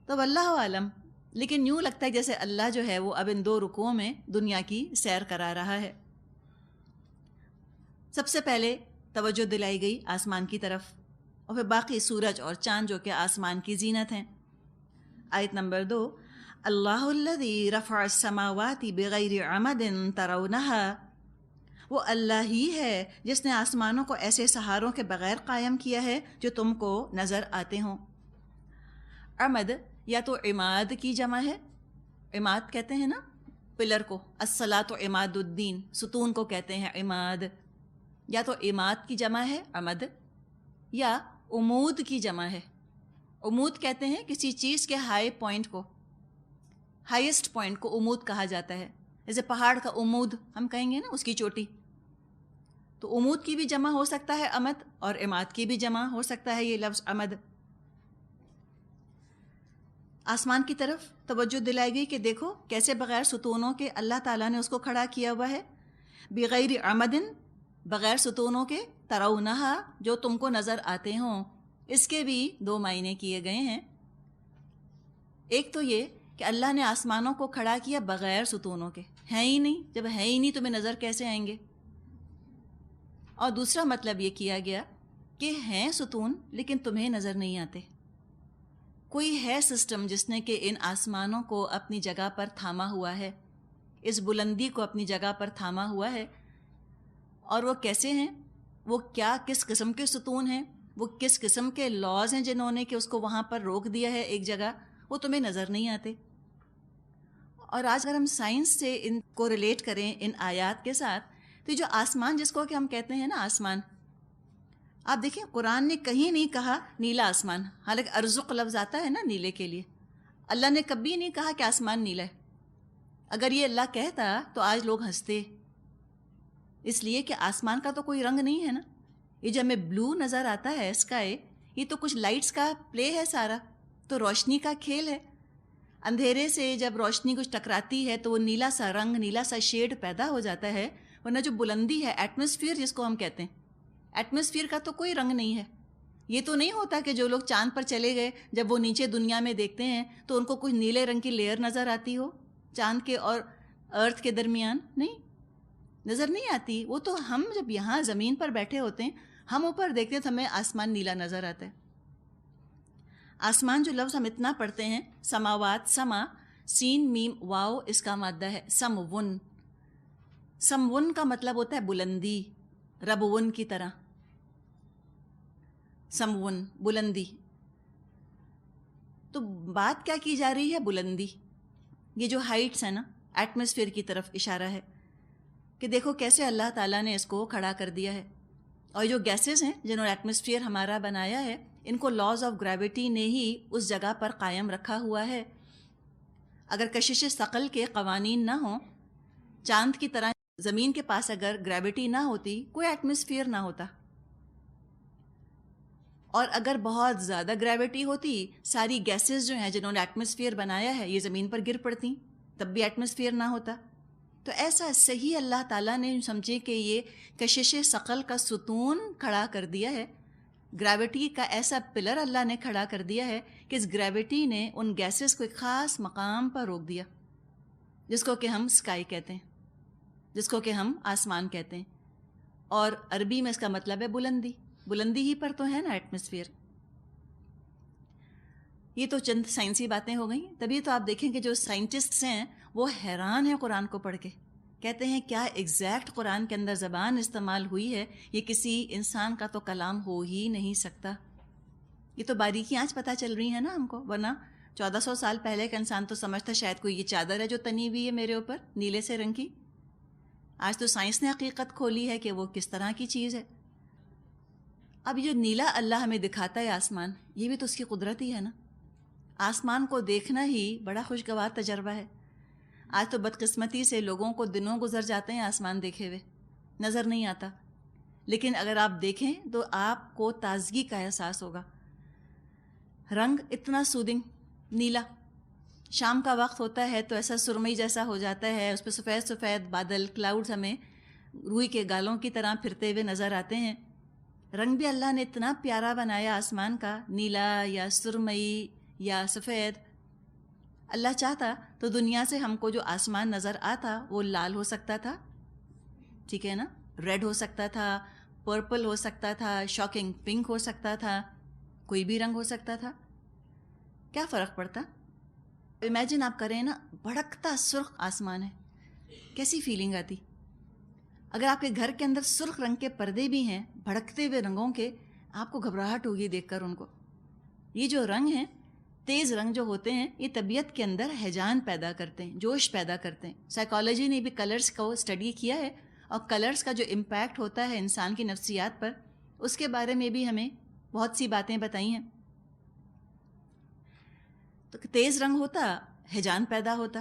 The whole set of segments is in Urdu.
تو واللہ عالم، لیکن یوں لگتا ہے جیسے اللہ جو ہے وہ اب ان 2 رکوعوں میں دنیا کی سیر کرا رہا ہے۔ سب سے پہلے توجہ دلائی گئی آسمان کی طرف، اور پھر باقی سورج اور چاند جو کہ آسمان کی زینت ہیں۔ آیت نمبر 2، اللہ الذی رفع السماوات بغیر عمد ترونها، وہ اللہ ہی ہے جس نے آسمانوں کو ایسے سہاروں کے بغیر قائم کیا ہے جو تم کو نظر آتے ہوں۔ عمد یا تو عماد کی جمع ہے، عماد کہتے ہیں نا پلر کو، الصلاۃ عماد الدین، ستون کو کہتے ہیں عماد، یا تو عماد کی جمع ہے عمد، یا عمود کی جمع ہے۔ عمود کہتے ہیں کسی چیز کے ہائی پوائنٹ کو، ہائیسٹ پوائنٹ کو عمود کہا جاتا ہے، جیسے پہاڑ کا عمود ہم کہیں گے نا، اس کی چوٹی۔ تو عمود کی بھی جمع ہو سکتا ہے عمد، اور عماد کی بھی جمع ہو سکتا ہے یہ لفظ عمد۔ آسمان کی طرف توجہ دلائی گئی کہ دیکھو کیسے بغیر ستونوں کے اللہ تعالیٰ نے اس کو کھڑا کیا ہوا ہے، بغیر عمدن، بغیر ستونوں کے، ترونہا، جو تم کو نظر آتے ہوں۔ اس کے بھی 2 معنی کیے گئے ہیں۔ ایک تو یہ کہ اللہ نے آسمانوں کو کھڑا کیا بغیر ستونوں کے، ہیں ہی نہیں، جب ہیں ہی نہیں تمہیں نظر کیسے آئیں گے؟ اور دوسرا مطلب یہ کیا گیا کہ ہیں ستون لیکن تمہیں نظر نہیں آتے۔ کوئی ہے سسٹم جس نے کہ ان آسمانوں کو اپنی جگہ پر تھاما ہوا ہے، اس بلندی کو اپنی جگہ پر تھاما ہوا ہے۔ اور وہ کیسے ہیں، وہ کیا کس قسم کے ستون ہیں، وہ کس قسم کے لاز ہیں جنہوں نے کہ اس کو وہاں پر روک دیا ہے ایک جگہ، وہ تمہیں نظر نہیں آتے۔ اور آج اگر ہم سائنس سے ان کو ریلیٹ کریں ان آیات کے ساتھ، تو جو آسمان جس کو کہ ہم کہتے ہیں نا آسمان، آپ دیکھیں قرآن نے کہیں نہیں کہا نیلا آسمان، حالانکہ ارزق لفظ آتا ہے نا نیلے کے لیے۔ اللہ نے کبھی نہیں کہا کہ آسمان نیلا ہے۔ اگر یہ اللہ کہتا تو آج لوگ ہنستے، اس لیے کہ آسمان کا تو کوئی رنگ نہیں ہے نا۔ یہ جو ہمیں بلو نظر آتا ہے اسکائی، یہ تو کچھ لائٹس کا پلے ہے سارا، تو روشنی کا کھیل ہے۔ اندھیرے سے جب روشنی کچھ ٹکراتی ہے تو وہ نیلا سا رنگ، نیلا سا شیڈ پیدا ہو جاتا ہے۔ ورنہ جو بلندی ہے، ایٹماسفیئر جس کو ہم کہتے ہیں، ایٹماسفیئر کا تو کوئی رنگ نہیں ہے۔ یہ تو نہیں ہوتا کہ جو لوگ چاند پر چلے گئے، جب وہ نیچے دنیا میں دیکھتے ہیں تو ان کو کچھ نیلے رنگ کی لیئر نظر آتی ہو چاند کے اور ارتھ کے درمیان، نہیں، نظر نہیں آتی۔ وہ تو ہم جب یہاں زمین پر بیٹھے ہوتے ہیں، ہم اوپر دیکھتے ہیں تو ہمیں آسمان نیلا نظر آتا ہے۔ آسمان جو لفظ ہم اتنا پڑھتے ہیں، سماوات، سما، سین میم واو، اس کا مادہ ہے سمون۔ سمون کا مطلب ہوتا ہے بلندی، ربون کی طرح، سمون بلندی۔ تو بات کیا کی جا رہی ہے؟ بلندی۔ یہ جو ہائٹس ہیں نا، ایٹماسفیئر کی طرف اشارہ ہے کہ دیکھو کیسے اللہ تعالیٰ نے اس کو کھڑا کر دیا ہے۔ اور جو گیسز ہیں جنہوں نے ایٹماسفیئر ہمارا بنایا ہے، ان کو لاز آف گریوٹی نے ہی اس جگہ پر قائم رکھا ہوا ہے۔ اگر کشش ثقل کے قوانین نہ ہوں، چاند کی طرح زمین کے پاس اگر گریوٹی نہ ہوتی، کوئی ایٹماسفیئر نہ ہوتا۔ اور اگر بہت زیادہ گریوٹی ہوتی، ساری گیسز جو ہیں جنہوں نے ایٹماسفیئر بنایا ہے یہ زمین پر گر پڑتی، تب بھی ایٹماسفیئر نہ ہوتا۔ تو ایسا صحیح اللہ تعالیٰ نے سمجھے کہ یہ کشش ثقل کا ستون کھڑا کر دیا ہے، گریوٹی کا ایسا پلر اللہ نے کھڑا کر دیا ہے کہ اس گریوٹی نے ان گیسز کو ایک خاص مقام پر روک دیا، جس کو کہ ہم اسکائی کہتے ہیں، جس کو کہ ہم آسمان کہتے ہیں۔ اور عربی میں اس کا مطلب ہے بلندی، بلندی ہی پر تو ہے نا ایٹماسفیئر۔ یہ تو چند سائنسی باتیں ہو گئیں، تبھی تو آپ دیکھیں کہ جو سائنٹسٹس ہیں وہ حیران ہیں قرآن کو پڑھ کے، کہتے ہیں کیا ایگزیکٹ قرآن کے اندر زبان استعمال ہوئی ہے، یہ کسی انسان کا تو کلام ہو ہی نہیں سکتا۔ یہ تو باریکیاں آج پتہ چل رہی ہیں نا ہم کو، ورنہ 1400 سال پہلے کا انسان تو سمجھتا شاید کوئی یہ چادر ہے جو تنی ہوئی ہے میرے اوپر نیلے سے رنگ کی۔ آج تو سائنس نے حقیقت کھولی ہے کہ وہ کس طرح کی چیز ہے۔ اب یہ جو نیلا اللہ ہمیں دکھاتا ہے آسمان، یہ بھی تو اس کی قدرت ہی ہے نا۔ آسمان کو دیکھنا ہی بڑا خوشگوار تجربہ ہے۔ آج تو بدقسمتی سے لوگوں کو دنوں گزر جاتے ہیں آسمان دیکھے ہوئے، نظر نہیں آتا، لیکن اگر آپ دیکھیں تو آپ کو تازگی کا احساس ہوگا۔ رنگ اتنا سودنگ نیلا، شام کا وقت ہوتا ہے تو ایسا سرمئی جیسا ہو جاتا ہے، اس پہ سفید سفید بادل، کلاؤڈز ہمیں روئی کے گالوں کی طرح پھرتے ہوئے نظر آتے ہیں۔ رنگ بھی اللہ نے اتنا پیارا بنایا آسمان کا، نیلا یا سرمئی یا سفید، اللہ چاہتا تو دنیا سے ہم کو جو آسمان نظر آتا وہ لال ہو سکتا تھا، ٹھیک ہے نا، ریڈ ہو سکتا تھا، پرپل ہو سکتا تھا، شاکنگ پنک ہو سکتا تھا، کوئی بھی رنگ ہو سکتا تھا، کیا فرق پڑتا؟ امیجن آپ کریں نا، بھڑکتا سرخ آسمان ہے، کیسی فیلنگ آتی؟ اگر آپ کے گھر کے اندر سرخ رنگ کے پردے بھی ہیں بھڑکتے ہوئے رنگوں کے، آپ کو گھبراہٹ ہوگی دیکھ کر ان کو۔ یہ جو رنگ ہیں، تیز رنگ جو ہوتے ہیں، یہ طبیعت کے اندر ہیجان پیدا کرتے ہیں، جوش پیدا کرتے ہیں۔ سائیکالوجی نے بھی کلرز کو اسٹڈی کیا ہے، اور کلرز کا جو امپیکٹ ہوتا ہے انسان کی نفسیات پر، اس کے بارے میں بھی ہمیں بہت سی باتیں بتائی ہیں۔ تو تیز رنگ ہوتا، ہیجان پیدا ہوتا،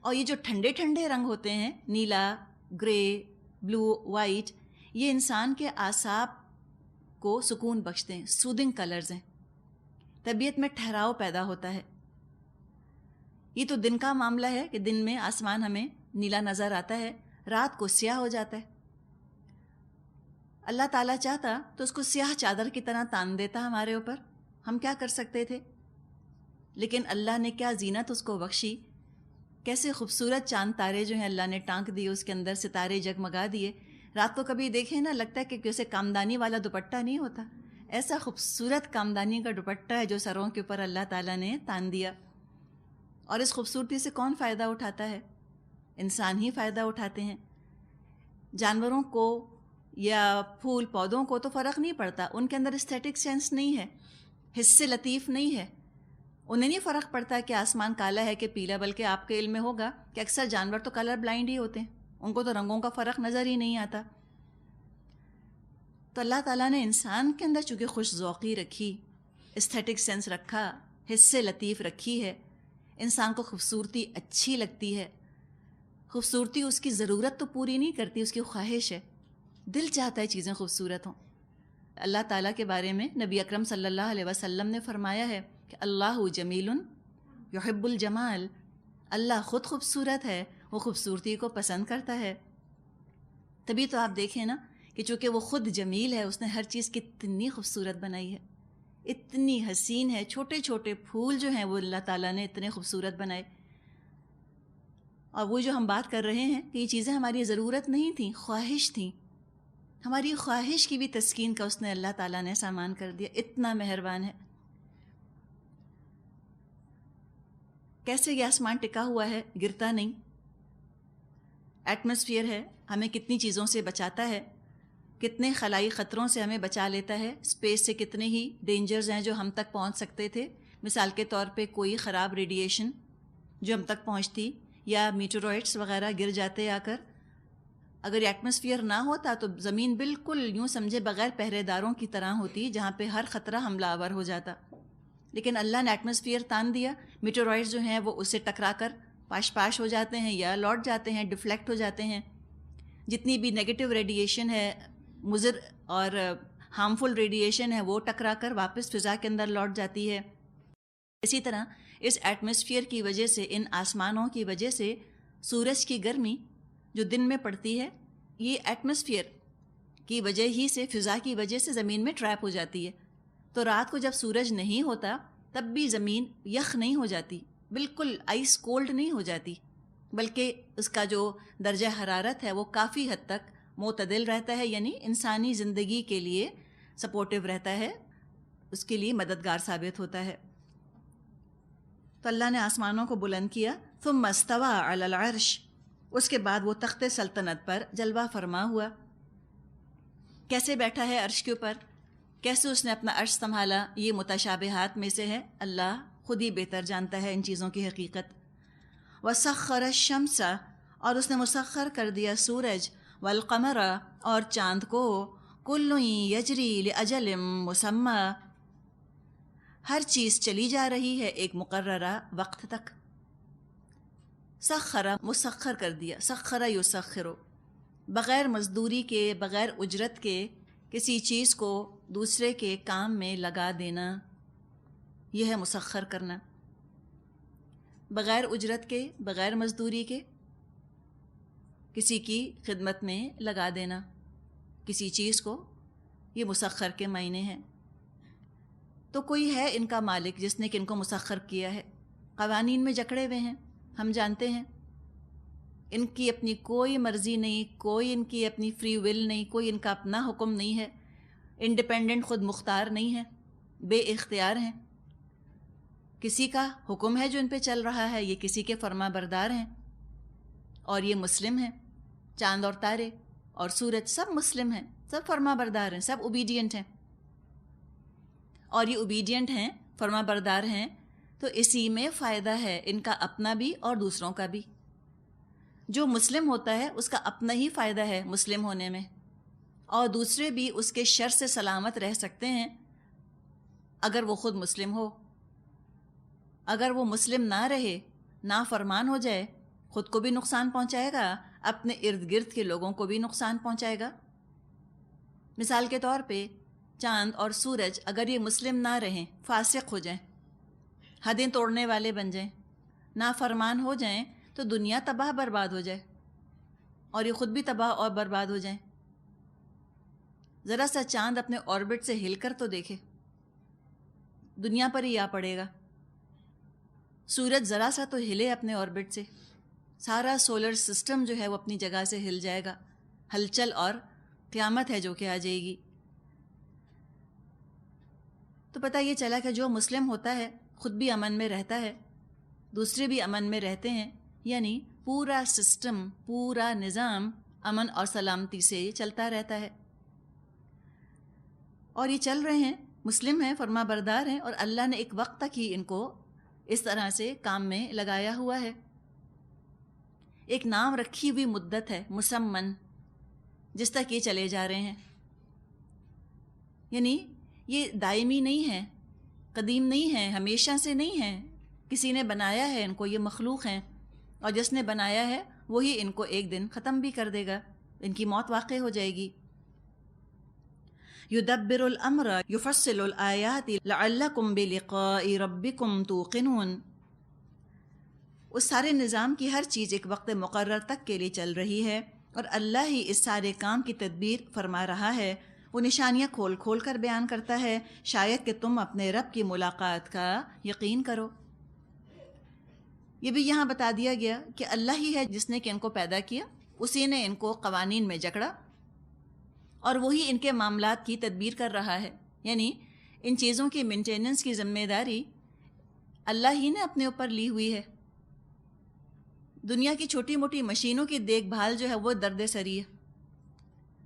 اور یہ جو ٹھنڈے ٹھنڈے رنگ ہوتے ہیں، نیلا، گرے، بلو، وائٹ، یہ انسان کے اعصاب کو سکون بخشتے ہیں، سودنگ کلرز ہیں، طبیعت میں ٹھہراؤ پیدا ہوتا ہے۔ یہ تو دن کا معاملہ ہے کہ دن میں آسمان ہمیں نیلا نظر آتا ہے، رات کو سیاہ ہو جاتا ہے۔ اللہ تعالیٰ چاہتا تو اس کو سیاہ چادر کی طرح تان دیتا ہمارے اوپر، ہم کیا کر سکتے تھے؟ لیکن اللہ نے کیا زینت اس کو بخشی، کیسے خوبصورت چاند تارے جو ہیں اللہ نے ٹانک دیے، اس کے اندر ستارے جگمگا دیے۔ رات کو کبھی دیکھیں نا، لگتا ہے کہ جیسے کامدانی والا دوپٹہ نہیں ہوتا، ایسا خوبصورت کامدانی کا دوپٹہ ہے جو سروں کے اوپر اللہ تعالیٰ نے تان دیا۔ اور اس خوبصورتی سے کون فائدہ اٹھاتا ہے؟ انسان ہی فائدہ اٹھاتے ہیں۔ جانوروں کو یا پھول پودوں کو تو فرق نہیں پڑتا، ان کے اندر اسٹیٹک سینس نہیں ہے، حس لطیف نہیں ہے، انہیں نہیں فرق پڑتا کہ آسمان کالا ہے کہ پیلا، بلکہ آپ کے علم میں ہوگا کہ اکثر جانور تو کلر بلائنڈ ہی ہوتے ہیں، ان کو تو رنگوں کا فرق نظر ہی نہیں آتا۔ تو اللہ تعالیٰ نے انسان کے اندر چونکہ خوش ذوقی رکھی، اسٹیٹک سینس رکھا، حس لطیف رکھی ہے، انسان کو خوبصورتی اچھی لگتی ہے۔ خوبصورتی اس کی ضرورت تو پوری نہیں کرتی، اس کی خواہش ہے، دل چاہتا ہے چیزیں خوبصورت ہوں۔ اللہ تعالیٰ کے بارے میں نبی اکرم صلی اللہ علیہ وسلم نے فرمایا ہے کہ اللہ جمیل یحب الجمال، اللہ خود خوبصورت ہے، وہ خوبصورتی کو پسند کرتا ہے۔ تبھی تو آپ دیکھیں نا کہ چونکہ وہ خود جمیل ہے، اس نے ہر چیز کتنی خوبصورت بنائی ہے، اتنی حسین ہے، چھوٹے چھوٹے پھول جو ہیں وہ اللہ تعالیٰ نے اتنے خوبصورت بنائے۔ اور وہ جو ہم بات کر رہے ہیں کہ یہ چیزیں ہماری ضرورت نہیں تھیں، خواہش تھیں، ہماری خواہش کی بھی تسکین کا اس نے اللہ تعالیٰ نے سامان کر دیا، اتنا مہربان ہے۔ کیسے یہ آسمان ٹکا ہوا ہے، گرتا نہیں، ایٹماسفیئر ہے، ہمیں کتنی چیزوں سے بچاتا ہے، کتنے خلائی خطروں سے ہمیں بچا لیتا ہے، اسپیس سے کتنے ہی ڈینجرز ہیں جو ہم تک پہنچ سکتے تھے۔ مثال کے طور پہ کوئی خراب ریڈیشن جو ہم تک پہنچتی، یا میٹیورائٹس وغیرہ گر جاتے آ کر، اگر ایٹماسفیئر نہ ہوتا تو زمین بالکل یوں سمجھے بغیر پہرے داروں کی طرح ہوتی، جہاں پہ ہر خطرہ حملہ آور ہو جاتا۔ لیکن اللہ نے ایٹماسفیئر تان دیا، میٹیورائٹس جو ہیں وہ اس سے ٹکرا کر پاش ہو جاتے ہیں یا لوٹ جاتے ہیں، ڈیفلیکٹ ہو جاتے ہیں۔ جتنی بھی نیگیٹو ریڈیشن ہے، مضر اور ہارمفل ریڈیشن ہے، وہ ٹکرا کر واپس فضا کے اندر لوٹ جاتی ہے۔ اسی طرح اس ایٹماسفیئر کی وجہ سے، ان آسمانوں کی وجہ سے، سورج کی گرمی جو دن میں پڑتی ہے، یہ ایٹماسفیئر کی وجہ ہی سے، فضا کی وجہ سے زمین میں ٹریپ ہو جاتی ہے۔ تو رات کو جب سورج نہیں ہوتا تب بھی زمین یخ نہیں ہو جاتی، بالکل آئس کولڈ نہیں ہو جاتی، بلکہ اس کا جو درجہ حرارت ہے وہ کافی حد تک معتدل رہتا ہے، یعنی انسانی زندگی کے لیے سپورٹیو رہتا ہے، اس کے لیے مددگار ثابت ہوتا ہے۔ تو اللہ نے آسمانوں کو بلند کیا، ثم استوى علی العرش، اس کے بعد وہ تخت سلطنت پر جلوہ فرما ہوا۔ کیسے بیٹھا ہے عرش کے اوپر، کیسے اس نے اپنا عرش سنبھالا، یہ متشابہات میں سے ہے، اللہ خود ہی بہتر جانتا ہے ان چیزوں کی حقیقت۔ وسخر الشمس، اور اس نے مسخر کر دیا سورج، والقمر، اور چاند کو، کل یجری لاجل مسمی، ہر چیز چلی جا رہی ہے ایک مقررہ وقت تک۔ سخر، مسخر کر دیا، سخر یسخر، بغیر مزدوری کے، بغیر اجرت کے کسی چیز کو دوسرے کے کام میں لگا دینا، یہ ہے مسخر کرنا۔ بغیر اجرت کے، بغیر مزدوری کے کسی کی خدمت میں لگا دینا کسی چیز کو، یہ مسخر کے معنی ہیں۔ تو کوئی ہے ان کا مالک جس نے کہ ان کو مسخر کیا ہے، قوانین میں جکڑے ہوئے ہیں، ہم جانتے ہیں ان کی اپنی کوئی مرضی نہیں، کوئی ان کی اپنی فری ول نہیں، کوئی ان کا اپنا حکم نہیں ہے، انڈیپینڈنٹ خود مختار نہیں ہے، بے اختیار ہیں. کسی کا حکم ہے جو ان پہ چل رہا ہے، یہ کسی کے فرما بردار ہیں. اور یہ مسلم ہیں، چاند اور تارے اور سورج سب مسلم ہیں، سب فرما بردار ہیں، سب اوبیڈینٹ ہیں. اور یہ اوبیڈینٹ ہیں، فرما بردار ہیں، تو اسی میں فائدہ ہے ان کا اپنا بھی اور دوسروں کا بھی. جو مسلم ہوتا ہے اس کا اپنا ہی فائدہ ہے مسلم ہونے میں، اور دوسرے بھی اس کے شر سے سلامت رہ سکتے ہیں اگر وہ خود مسلم ہو. اگر وہ مسلم نہ رہے، نافرمان ہو جائے، خود کو بھی نقصان پہنچائے گا، اپنے ارد گرد کے لوگوں کو بھی نقصان پہنچائے گا. مثال کے طور پہ چاند اور سورج اگر یہ مسلم نہ رہیں، فاسق ہو جائیں، حدیں توڑنے والے بن جائیں، نافرمان ہو جائیں، تو دنیا تباہ برباد ہو جائے اور یہ خود بھی تباہ اور برباد ہو جائیں. ذرا سا چاند اپنے آربٹ سے ہل کر تو دیکھے، دنیا پر ہی آ پڑے گا. سورج ذرا سا تو ہلے اپنے آربٹ سے، سارا سولر سسٹم جو ہے وہ اپنی جگہ سے ہل جائے گا. ہلچل اور قیامت ہے جو کہ آ جائے گی. تو پتہ یہ چلا کہ جو مسلم ہوتا ہے خود بھی امن میں رہتا ہے، دوسرے بھی امن میں رہتے ہیں، یعنی پورا سسٹم، پورا نظام امن اور سلامتی سے چلتا رہتا ہے. اور یہ چل رہے ہیں، مسلم ہیں، فرما بردار ہیں، اور اللہ نے ایک وقت تک ہی ان کو اس طرح سے کام میں لگایا ہوا ہے. ایک نام رکھی ہوئی مدت ہے، مسمن، جس تک یہ چلے جا رہے ہیں. یعنی یہ دائمی نہیں ہے، قدیم نہیں ہے، ہمیشہ سے نہیں ہے. کسی نے بنایا ہے ان کو، یہ مخلوق ہیں، اور جس نے بنایا ہے وہی ان کو ایک دن ختم بھی کر دے گا، ان کی موت واقع ہو جائے گی. یدبر الامر یفصل الآیات لعلکم بلقاء ربکم توقنون. اس سارے نظام کی ہر چیز ایک وقت مقرر تک کے لیے چل رہی ہے، اور اللہ ہی اس سارے کام کی تدبیر فرما رہا ہے. وہ نشانیاں کھول کھول کر بیان کرتا ہے، شاید کہ تم اپنے رب کی ملاقات کا یقین کرو. یہ بھی یہاں بتا دیا گیا کہ اللہ ہی ہے جس نے کہ ان کو پیدا کیا، اسی نے ان کو قوانین میں جکڑا، اور وہی ان کے معاملات کی تدبیر کر رہا ہے. یعنی ان چیزوں کی مینٹیننس کی ذمہ داری اللہ ہی نے اپنے اوپر لی ہوئی ہے. دنیا کی چھوٹی موٹی مشینوں کی دیکھ بھال جو ہے وہ درد سری ہے.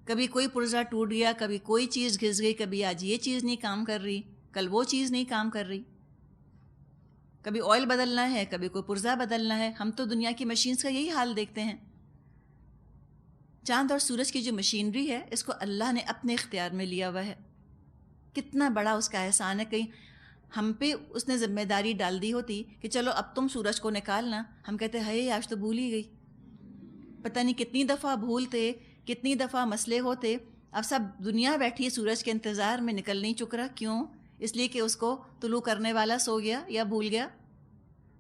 کبھی کوئی پرزہ ٹوٹ گیا، کبھی کوئی چیز گھس گئی، کبھی آج یہ چیز نہیں کام کر رہی، کل وہ چیز نہیں کام کر رہی، کبھی آئل بدلنا ہے، کبھی کوئی پرزہ بدلنا ہے. ہم تو دنیا کی مشینز کا یہی حال دیکھتے ہیں. چاند اور سورج کی جو مشینری ہے، اس کو اللہ نے اپنے اختیار میں لیا ہوا ہے. کتنا بڑا اس کا احسان ہے. کہیں ہم پہ اس نے ذمہ داری ڈال دی ہوتی کہ چلو اب تم سورج کو نکالنا، ہم کہتے ہیں آج تو بھول ہی گئی. پتہ نہیں کتنی دفعہ بھولتے، کتنی دفعہ مسئلے ہوتے. اب سب دنیا بیٹھی سورج کے انتظار میں، نکل نہیں چک رہا. کیوں؟ اس لیے کہ اس کو طلوع کرنے والا سو گیا یا بھول گیا.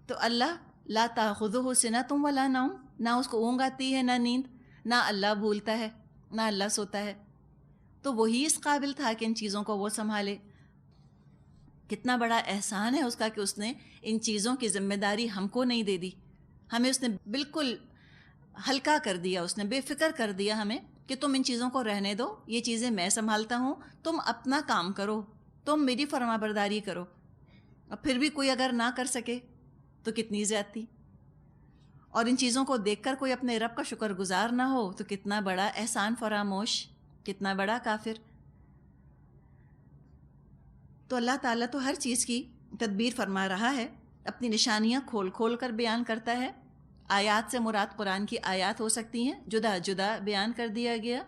تو اللہ لا تاخذہ سنۃ ولا نوم، نہ اس کو اونگ آتی ہے نہ نیند، نہ اللہ بھولتا ہے نہ اللہ سوتا ہے. تو وہی اس قابل تھا کہ ان چیزوں کو وہ سنبھالے. کتنا بڑا احسان ہے اس کا کہ اس نے ان چیزوں کی ذمہ داری ہم کو نہیں دے دی. ہمیں اس نے بالکل ہلکا کر دیا، اس نے بے فکر کر دیا ہمیں کہ تم ان چیزوں کو رہنے دو، یہ چیزیں میں سنبھالتا ہوں، تم اپنا کام کرو، تم میری فرما برداری کرو. اور پھر بھی کوئی اگر نہ کر سکے تو کتنی زیادتی. اور ان چیزوں کو دیکھ کر کوئی اپنے رب کا شکر گزار نہ ہو تو کتنا بڑا احسان فراموش، کتنا بڑا کافر. تو اللہ تعالیٰ تو ہر چیز کی تدبیر فرما رہا ہے، اپنی نشانیاں کھول کھول کر بیان کرتا ہے. آیات سے مراد قرآن کی آیات ہو سکتی ہیں، جدا جدا بیان کر دیا گیا،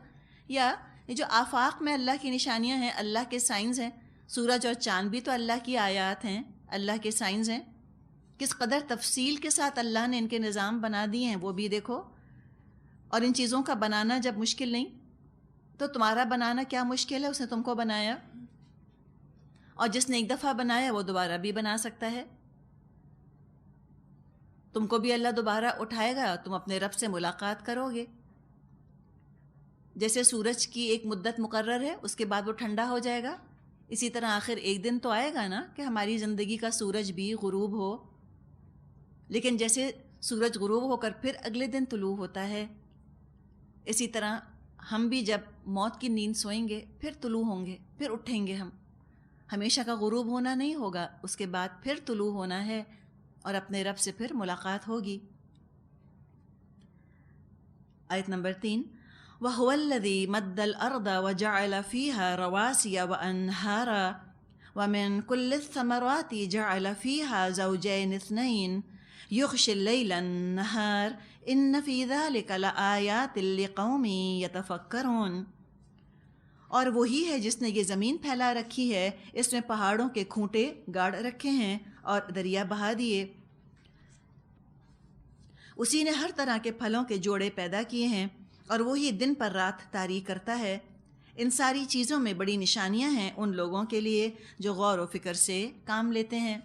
یا یہ جو آفاق میں اللہ کی نشانیاں ہیں، اللہ کے سائنز ہیں. سورج اور چاند بھی تو اللہ کی آیات ہیں، اللہ کے سائنز ہیں. کس قدر تفصیل کے ساتھ اللہ نے ان کے نظام بنا دیے ہیں وہ بھی دیکھو. اور ان چیزوں کا بنانا جب مشکل نہیں تو تمہارا بنانا کیا مشکل ہے؟ اس نے تم کو بنایا، اور جس نے ایک دفعہ بنایا وہ دوبارہ بھی بنا سکتا ہے. تم کو بھی اللہ دوبارہ اٹھائے گا، تم اپنے رب سے ملاقات کرو گے. جیسے سورج کی ایک مدت مقرر ہے، اس کے بعد وہ ٹھنڈا ہو جائے گا، اسی طرح آخر ایک دن تو آئے گا نا کہ ہماری زندگی کا سورج بھی غروب ہو، لیکن جیسے سورج غروب ہو کر پھر اگلے دن طلوع ہوتا ہے، اسی طرح ہم بھی جب موت کی نیند سوئیں گے پھر طلوع ہوں گے، پھر اٹھیں گے. ہم ہمیشہ کا غروب ہونا نہیں ہوگا، اس کے بعد پھر طلوع ہونا ہے اور اپنے رب سے پھر ملاقات ہوگی. آیت نمبر 3. وَهُوَ الَّذِي مَدَّ الْأَرْضَ وَجَعَلَ فِيهَا رَوَاسِيَ وَأَنْهَارًا وَمِنْ كُلِّ الثَّمَرَاتِ جَعَلَ فِيهَا زَوْجَيْنِ اثْنَيْنِ يُغْشِي اللَّيْلَ النَّهَارَ إِنَّ فِي ذَلِكَ لَآيَاتٍ لِقَوْمٍ يَتَفَكَّرُونَ. اور وہی ہے جس نے یہ زمین پھیلا رکھی ہے، اس میں پہاڑوں کے کھونٹے گاڑ رکھے ہیں اور دریا بہا دیے. اسی نے ہر طرح کے پھلوں کے جوڑے پیدا کیے ہیں اور وہی دن پر رات طاری کرتا ہے. ان ساری چیزوں میں بڑی نشانیاں ہیں ان لوگوں کے لیے جو غور و فکر سے کام لیتے ہیں.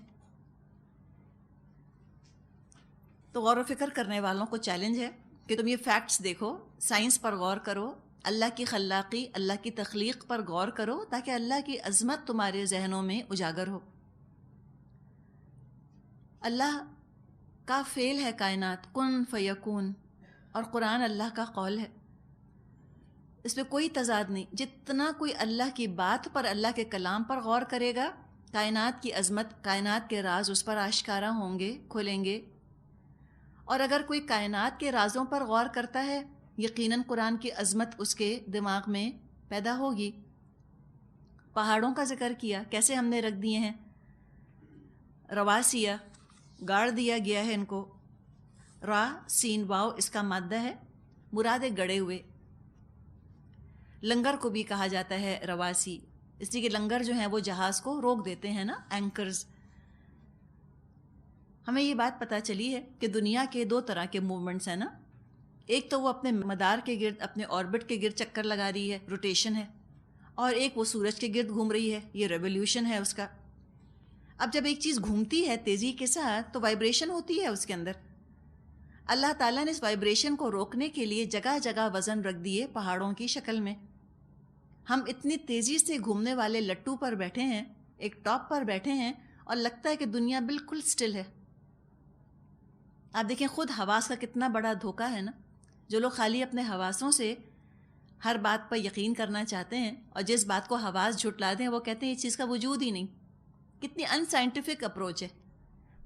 تو غور و فکر کرنے والوں کو چیلنج ہے کہ تم یہ فیکٹس دیکھو، سائنس پر غور کرو، اللہ کی خلاقی، اللہ کی تخلیق پر غور کرو تاکہ اللہ کی عظمت تمہارے ذہنوں میں اجاگر ہو. اللہ کا فعل ہے کائنات، کن فیکون، اور قرآن اللہ کا قول ہے، اس میں کوئی تضاد نہیں. جتنا کوئی اللہ کی بات پر، اللہ کے کلام پر غور کرے گا، کائنات کی عظمت، کائنات کے راز اس پر آشکارا ہوں گے، کھلیں گے. اور اگر کوئی کائنات کے رازوں پر غور کرتا ہے، یقیناً قرآن کی عظمت اس کے دماغ میں پیدا ہوگی. پہاڑوں کا ذکر کیا، کیسے ہم نے رکھ دیے ہیں، رواسیہ، گاڑ دیا گیا ہے ان کو. را سین واو اس کا مادہ ہے، مراد ہے گڑے ہوئے. لنگر کو بھی کہا جاتا ہے رواسی، اس لیے کہ لنگر جو ہیں وہ جہاز کو روک دیتے ہیں نا، اینکرز. ہمیں یہ بات پتہ چلی ہے کہ دنیا کے دو طرح کے موومنٹس ہیں نا. ایک تو وہ اپنے مدار کے گرد، اپنے آربٹ کے گرد چکر لگا رہی ہے، روٹیشن ہے، اور ایک وہ سورج کے گرد گھوم رہی ہے، یہ ریولیوشن ہے اس کا. اب جب ایک چیز گھومتی ہے تیزی کے ساتھ تو وائبریشن ہوتی ہے اس کے اندر. اللہ تعالیٰ نے اس وائبریشن کو روکنے کے لیے جگہ جگہ وزن رکھ دیے پہاڑوں کی شکل میں. ہم اتنی تیزی سے گھومنے والے لٹو پر بیٹھے ہیں، ایک ٹاپ پر بیٹھے ہیں، اور لگتا ہے کہ دنیا بالکل سٹل ہے. آپ دیکھیں خود حواس کا کتنا بڑا دھوکہ ہے نا. جو لوگ خالی اپنے حواسوں سے ہر بات پر یقین کرنا چاہتے ہیں اور جس بات کو حواس جھٹلا دیں وہ کہتے ہیں یہ چیز کا وجود ہی نہیں. کتنی ان سائنٹیفک اپروچ ہے.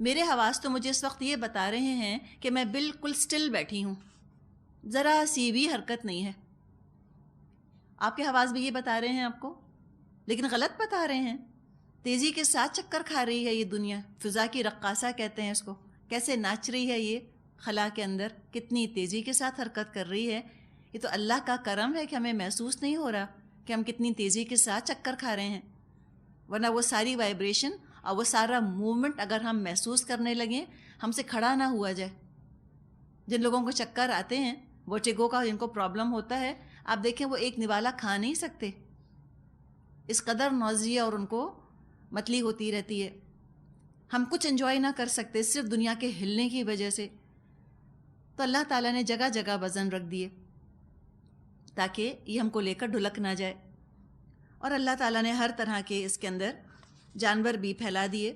میرے حواس تو مجھے اس وقت یہ بتا رہے ہیں کہ میں بالکل سٹل بیٹھی ہوں، ذرا سی بھی حرکت نہیں ہے. آپ کے حواس بھی یہ بتا رہے ہیں آپ کو، لیکن غلط بتا رہے ہیں. تیزی کے ساتھ چکر کھا رہی ہے یہ دنیا، فضا کی رقاصہ کہتے ہیں اس کو. کیسے ناچ رہی ہے یہ خلا کے اندر، کتنی تیزی کے ساتھ حرکت کر رہی ہے. یہ تو اللہ کا کرم ہے کہ ہمیں محسوس نہیں ہو رہا کہ ہم کتنی تیزی کے ساتھ چکر کھا رہے ہیں. ورنہ وہ ساری وائبریشن اور وہ سارا موومنٹ اگر ہم محسوس کرنے لگیں، ہم سے کھڑا نہ ہوا جائے. جن لوگوں کو چکر آتے ہیں، وٹیگو کا جن کو پرابلم ہوتا ہے، آپ دیکھیں وہ ایک نوالا کھا نہیں سکتے، اس قدر نوزیہ اور ان کو متلی ہوتی رہتی ہے. ہم کچھ انجوائے نہ کر سکتے صرف دنیا کے ہلنے کی وجہ سے. تو اللہ تعالیٰ نے جگہ جگہ وزن رکھ دیے تاکہ یہ ہم کو لے کر ڈھلک نہ جائے. اور اللہ تعالیٰ نے ہر طرح کے اس کے اندر جانور بھی پھیلا دیے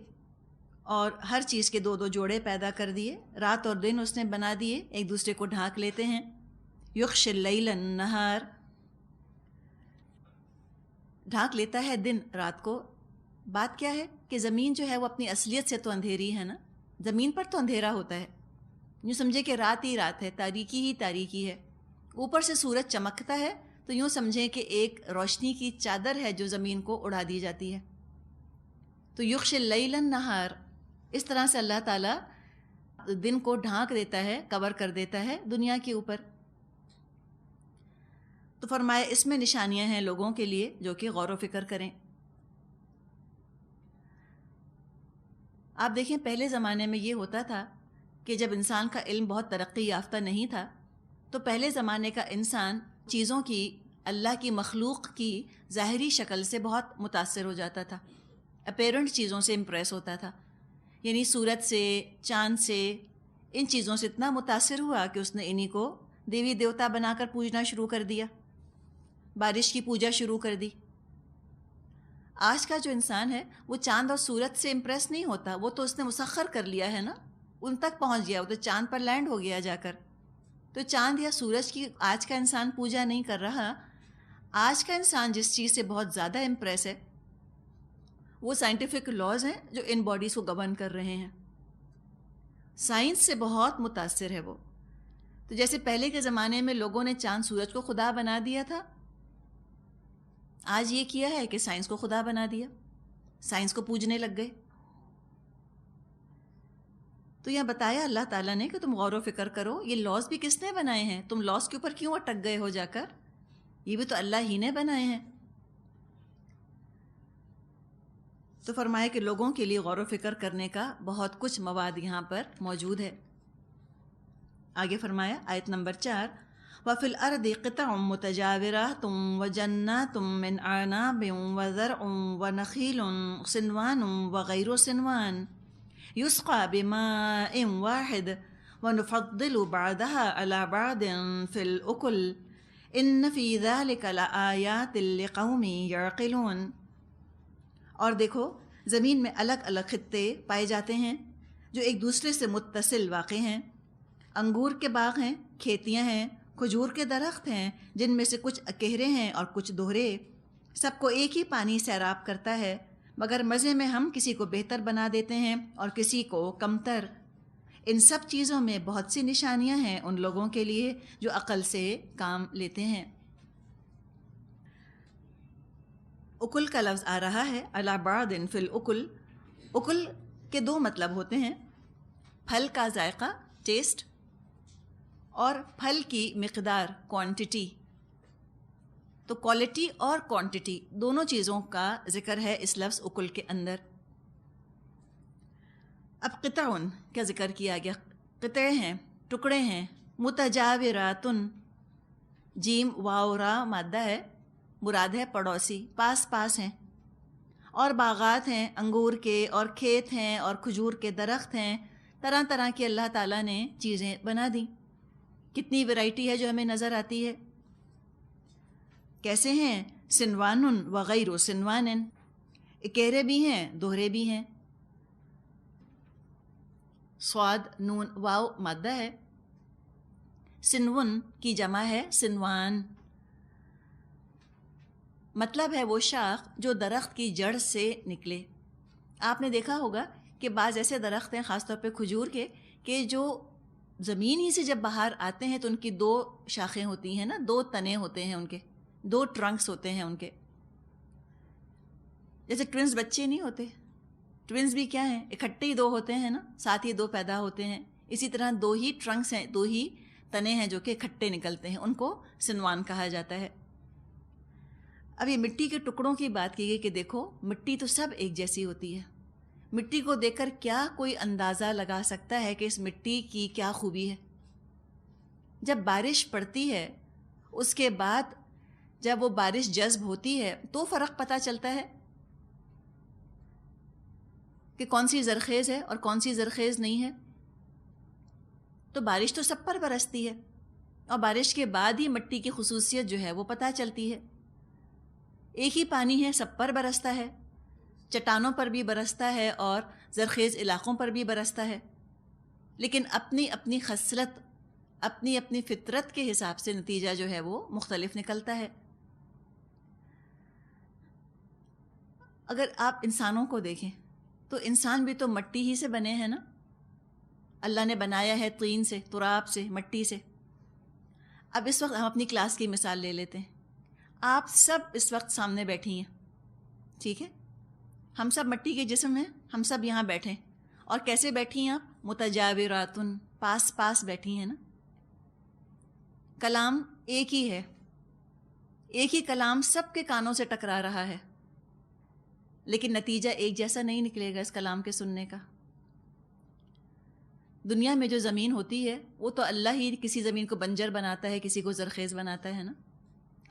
اور ہر چیز کے دو دو جوڑے پیدا کر دیے. رات اور دن اس نے بنا دیے، ایک دوسرے کو ڈھانک لیتے ہیں. یغشی اللیل النہار، ڈھانک لیتا ہے دن رات کو. بات کیا ہے کہ زمین جو ہے وہ اپنی اصلیت سے تو اندھیری ہے نا، زمین پر تو اندھیرا ہوتا ہے. یوں سمجھے کہ رات ہی رات ہے، تاریکی ہی تاریکی ہے. اوپر سے سورج چمکتا ہے تو یوں سمجھیں کہ ایک روشنی کی چادر ہے جو زمین کو اڑا دی جاتی ہے. تو یغشی اللیل النہار، اس طرح سے اللہ تعالیٰ دن کو ڈھانک دیتا ہے، کور کر دیتا ہے دنیا کے اوپر. تو فرمایا اس میں نشانیاں ہیں لوگوں کے لیے جو کہ غور و فکر کریں. آپ دیکھیں پہلے زمانے میں یہ ہوتا تھا کہ جب انسان کا علم بہت ترقی یافتہ نہیں تھا تو پہلے زمانے کا انسان چیزوں کی، اللہ کی مخلوق کی ظاہری شکل سے بہت متاثر ہو جاتا تھا، اپیرنٹ چیزوں سے امپریس ہوتا تھا. یعنی سورج سے، چاند سے، ان چیزوں سے اتنا متاثر ہوا کہ اس نے انہی کو دیوی دیوتا بنا کر پوجنا شروع کر دیا، بارش کی پوجا شروع کر دی. آج کا جو انسان ہے وہ چاند اور سورج سے امپریس نہیں ہوتا، وہ تو اس نے مسخر کر لیا ہے نا، ان تک پہنچ گیا، وہ تو چاند پر لینڈ ہو گیا جا کر. تو چاند یا سورج کی آج کا انسان پوجا نہیں کر رہا. آج کا انسان جس چیز سے بہت زیادہ امپریس ہے وہ سائنٹیفک لاز ہیں جو ان باڈیز کو گورن کر رہے ہیں. سائنس سے بہت متاثر ہے وہ. تو جیسے پہلے کے زمانے میں لوگوں نے چاند سورج کو خدا بنا دیا تھا، آج یہ کیا ہے کہ سائنس کو خدا بنا دیا، سائنس کو پوجنے لگ گئے. تو یہاں بتایا اللہ تعالیٰ نے کہ تم غور و فکر کرو، یہ لاز بھی کس نے بنائے ہیں؟ تم لاز کے اوپر کیوں اٹک گئے ہو جا کر؟ یہ بھی تو اللہ ہی نے بنائے ہیں. تو فرمایا کہ لوگوں کے لیے غور و فکر کرنے کا بہت کچھ مواد یہاں پر موجود ہے. آگے فرمایا آیت نمبر 4، وَفِي الْأَرْضِ قِطَعٌ مُتَجَاوِرَاتٌ وَجَنَّاتٌ مِّنْ أَعْنَابٍ وَزَرْعٌ وَنَخِيلٌ صِنْوَانٌ وَغَيْرُ صِنْوَانٍ يُسْقَىٰ بِمَاءٍ وَاحِدٍ وَنُفَضِّلُ بَعْضَهَا عَلَىٰ بَعْضٍ فِي الْأُكُلِ إِنَّ فِي ذَلِكَ لَآيَاتٍ لِقَوْمٍ يَعْقِلُونَ. اور دیکھو زمین میں الگ الگ خطے پائے جاتے ہیں جو ایک دوسرے سے متصل واقع ہیں. انگور کے باغ ہیں، کھیتیاں ہیں، کھجور کے درخت ہیں جن میں سے کچھ اکہرے ہیں اور کچھ دوہرے. سب کو ایک ہی پانی سیراب کرتا ہے، مگر مزے میں ہم کسی کو بہتر بنا دیتے ہیں اور کسی کو کمتر. ان سب چیزوں میں بہت سی نشانیاں ہیں ان لوگوں کے لیے جو عقل سے کام لیتے ہیں. اکل کا لفظ آ رہا ہے علی بعض فی الاکل. اکل کے دو مطلب ہوتے ہیں، پھل کا ذائقہ، ٹیسٹ، اور پھل کی مقدار، کوانٹٹی. تو کوالٹی اور کوانٹٹی دونوں چیزوں کا ذکر ہے اس لفظ اکل کے اندر. اب قطعن کا ذکر کیا گیا. قطعے ہیں، ٹکڑے ہیں. متجاوراتن، جیم واو را مادہ ہے، مراد ہے پڑوسی، پاس پاس ہیں. اور باغات ہیں، انگور کے، اور کھیت ہیں، اور کھجور کے درخت ہیں. طرح طرح کی اللہ تعالیٰ نے چیزیں بنا دیں. کتنی ورائٹی ہے جو ہمیں نظر آتی ہے. کیسے ہیں؟ صنوان وغیر صنوان، اکہرے بھی ہیں، دوہرے بھی ہیں. صاد نون واو مادہ ہے. صنون کی جمع ہے صنوان. مطلب ہے وہ شاخ جو درخت کی جڑ سے نکلے. آپ نے دیکھا ہوگا کہ بعض ایسے درخت ہیں، خاص طور پہ کھجور کے، کہ جو زمین ہی سے جب باہر آتے ہیں تو ان کی دو شاخیں ہوتی ہیں نا، دو تنے ہوتے ہیں ان کے، دو ٹرنکس ہوتے ہیں ان کے. جیسے ٹوئنز بچے نہیں ہوتے، ٹوئنز بھی کیا ہیں؟ اکٹھے ہی دو ہوتے ہیں نا، ساتھ ہی دو پیدا ہوتے ہیں. اسی طرح دو ہی ٹرنکس ہیں، دو ہی تنے ہیں جو کہ اکٹھے نکلتے ہیں، ان کو صنوان کہا جاتا ہے. اب یہ مٹی کے ٹکڑوں کی بات کی گئی کہ دیکھو مٹی تو سب ایک جیسی ہوتی ہے. مٹی کو دیکھ کر کیا کوئی اندازہ لگا سکتا ہے کہ اس مٹی کی کیا خوبی ہے؟ جب بارش پڑتی ہے اس کے بعد جب وہ بارش جذب ہوتی ہے تو فرق پتہ چلتا ہے کہ کون سی زرخیز ہے اور کون سی زرخیز نہیں ہے. تو بارش تو سب پر برستی ہے، اور بارش کے بعد ہی مٹی کی خصوصیت جو ہے وہ پتہ چلتی ہے. ایک ہی پانی ہے، سب پر برستا ہے، چٹانوں پر بھی برستا ہے اور زرخیز علاقوں پر بھی برستا ہے، لیکن اپنی اپنی خصلت، اپنی اپنی فطرت کے حساب سے نتیجہ جو ہے وہ مختلف نکلتا ہے. اگر آپ انسانوں کو دیکھیں تو انسان بھی تو مٹی ہی سے بنے ہیں نا. اللہ نے بنایا ہے طین سے، تراب سے، مٹی سے. اب اس وقت ہم اپنی کلاس کی مثال لے لیتے ہیں. آپ سب اس وقت سامنے بیٹھی ہیں، ٹھیک ہے؟ ہم سب مٹی کے جسم ہیں، ہم سب یہاں بیٹھے. اور کیسے بیٹھی ہیں آپ؟ متجاوراتن، پاس پاس بیٹھی ہیں نا. کلام ایک ہی ہے، ایک ہی کلام سب کے کانوں سے ٹکرا رہا ہے، لیکن نتیجہ ایک جیسا نہیں نکلے گا اس کلام کے سننے کا. دنیا میں جو زمین ہوتی ہے وہ تو اللہ ہی کسی زمین کو بنجر بناتا ہے، کسی کو زرخیز بناتا ہے نا،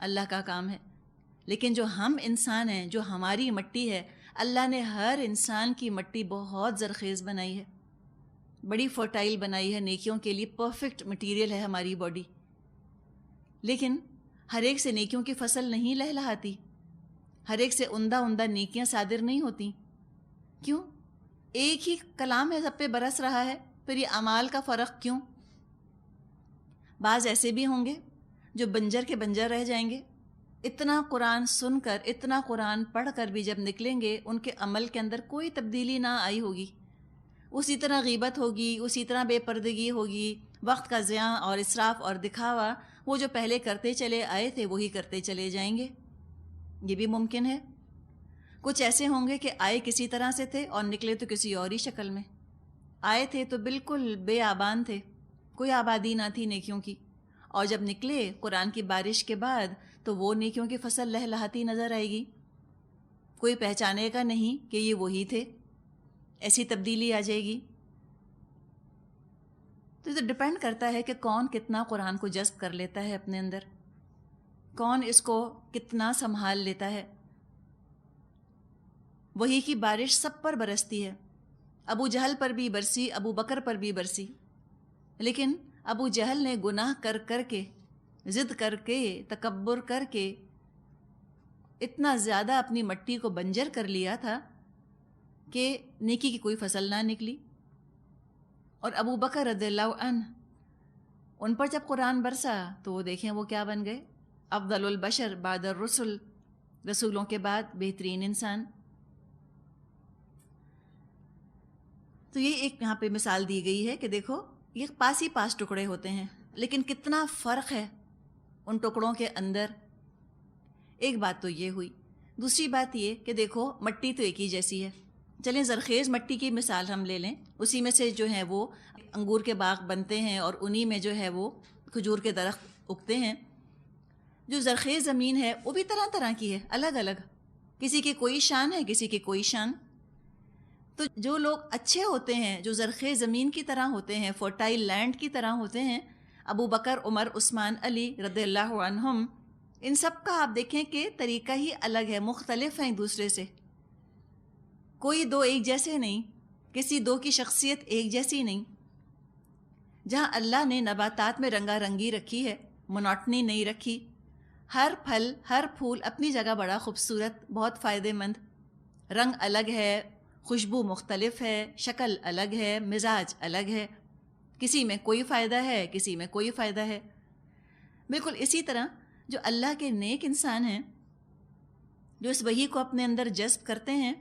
اللہ کا کام ہے. لیکن جو ہم انسان ہیں، جو ہماری مٹی ہے، اللہ نے ہر انسان کی مٹی بہت زرخیز بنائی ہے، بڑی فرٹائل بنائی ہے نیکیوں کے لیے. پرفیکٹ مٹیریل ہے ہماری باڈی. لیکن ہر ایک سے نیکیوں کی فصل نہیں لہلہاتی، ہر ایک سے عمدہ عمدہ نیکیاں صادر نہیں ہوتی. کیوں؟ ایک ہی کلام ہے، سب پہ برس رہا ہے، پھر یہ اعمال کا فرق کیوں؟ بعض ایسے بھی ہوں گے جو بنجر کے بنجر رہ جائیں گے، اتنا قرآن سن کر، اتنا قرآن پڑھ کر بھی جب نکلیں گے ان کے عمل کے اندر کوئی تبدیلی نہ آئی ہوگی، اسی طرح غیبت ہوگی، اسی طرح بے پردگی ہوگی، وقت کا ضیاع اور اسراف اور دکھاوا، وہ جو پہلے کرتے چلے آئے تھے وہی کرتے چلے جائیں گے۔ یہ بھی ممکن ہے۔ کچھ ایسے ہوں گے کہ آئے کسی طرح سے تھے اور نکلے تو کسی اور ہی شکل میں۔ آئے تھے تو بالکل بے آبان تھے، کوئی آبادی نہ تھی نیکیوں کی، اور جب نکلے قرآن کی بارش کے بعد تو وہ نیکیوں کی فصل لہلہاتی نظر آئے گی، کوئی پہچانے کا نہیں کہ یہ وہی تھے، ایسی تبدیلی آ جائے گی۔ تو یہ تو ڈپینڈ کرتا ہے کہ کون کتنا قرآن کو جذب کر لیتا ہے اپنے اندر، کون اس کو کتنا سنبھال لیتا ہے۔ وہی کی بارش سب پر برستی ہے، ابو جہل پر بھی برسی، ابو بکر پر بھی برسی، لیکن ابو جہل نے گناہ کر کر کے، ضد کر کے، تکبر کر کے اتنا زیادہ اپنی مٹی کو بنجر کر لیا تھا کہ نیکی کی کوئی فصل نہ نکلی۔ اور ابو بکر رضی اللہ عنہ، ان پر جب قرآن برسا تو وہ دیکھیں وہ کیا بن گئے، افضل البشر بعد الرسل، رسولوں کے بعد بہترین انسان۔ تو یہ ایک یہاں پہ مثال دی گئی ہے کہ دیکھو یہ پاس ہی پاس ٹکڑے ہوتے ہیں، لیکن کتنا فرق ہے ان ٹکڑوں کے اندر۔ ایک بات تو یہ ہوئی۔ دوسری بات یہ کہ دیکھو مٹی تو ایک ہی جیسی ہے، چلیں زرخیز مٹی کی مثال ہم لے لیں، اسی میں سے جو ہے وہ انگور کے باغ بنتے ہیں اور انہی میں جو ہے وہ کھجور کے درخت اگتے ہیں۔ جو زرخیز زمین ہے وہ بھی طرح طرح کی ہے، الگ الگ، کسی کی کوئی شان ہے، کسی کی کوئی شان۔ تو جو لوگ اچھے ہوتے ہیں، جو زرخیز زمین کی طرح ہوتے ہیں، فرٹائل لینڈ کی طرح ہوتے ہیں، ابو بکر، عمر، عثمان، علی رضی اللہ عنہم، ان سب کا آپ دیکھیں کہ طریقہ ہی الگ ہے، مختلف ہیں ایک دوسرے سے۔ کوئی دو ایک جیسے نہیں، کسی دو کی شخصیت ایک جیسی نہیں۔ جہاں اللہ نے نباتات میں رنگا رنگی رکھی ہے، مناٹنی نہیں رکھی، ہر پھل ہر پھول اپنی جگہ بڑا خوبصورت، بہت فائدہ مند، رنگ الگ ہے، خوشبو مختلف ہے، شکل الگ ہے، مزاج الگ ہے، کسی میں کوئی فائدہ ہے، کسی میں کوئی فائدہ ہے۔ بالکل اسی طرح جو اللہ کے نیک انسان ہیں، جو اس وحی کو اپنے اندر جذب کرتے ہیں،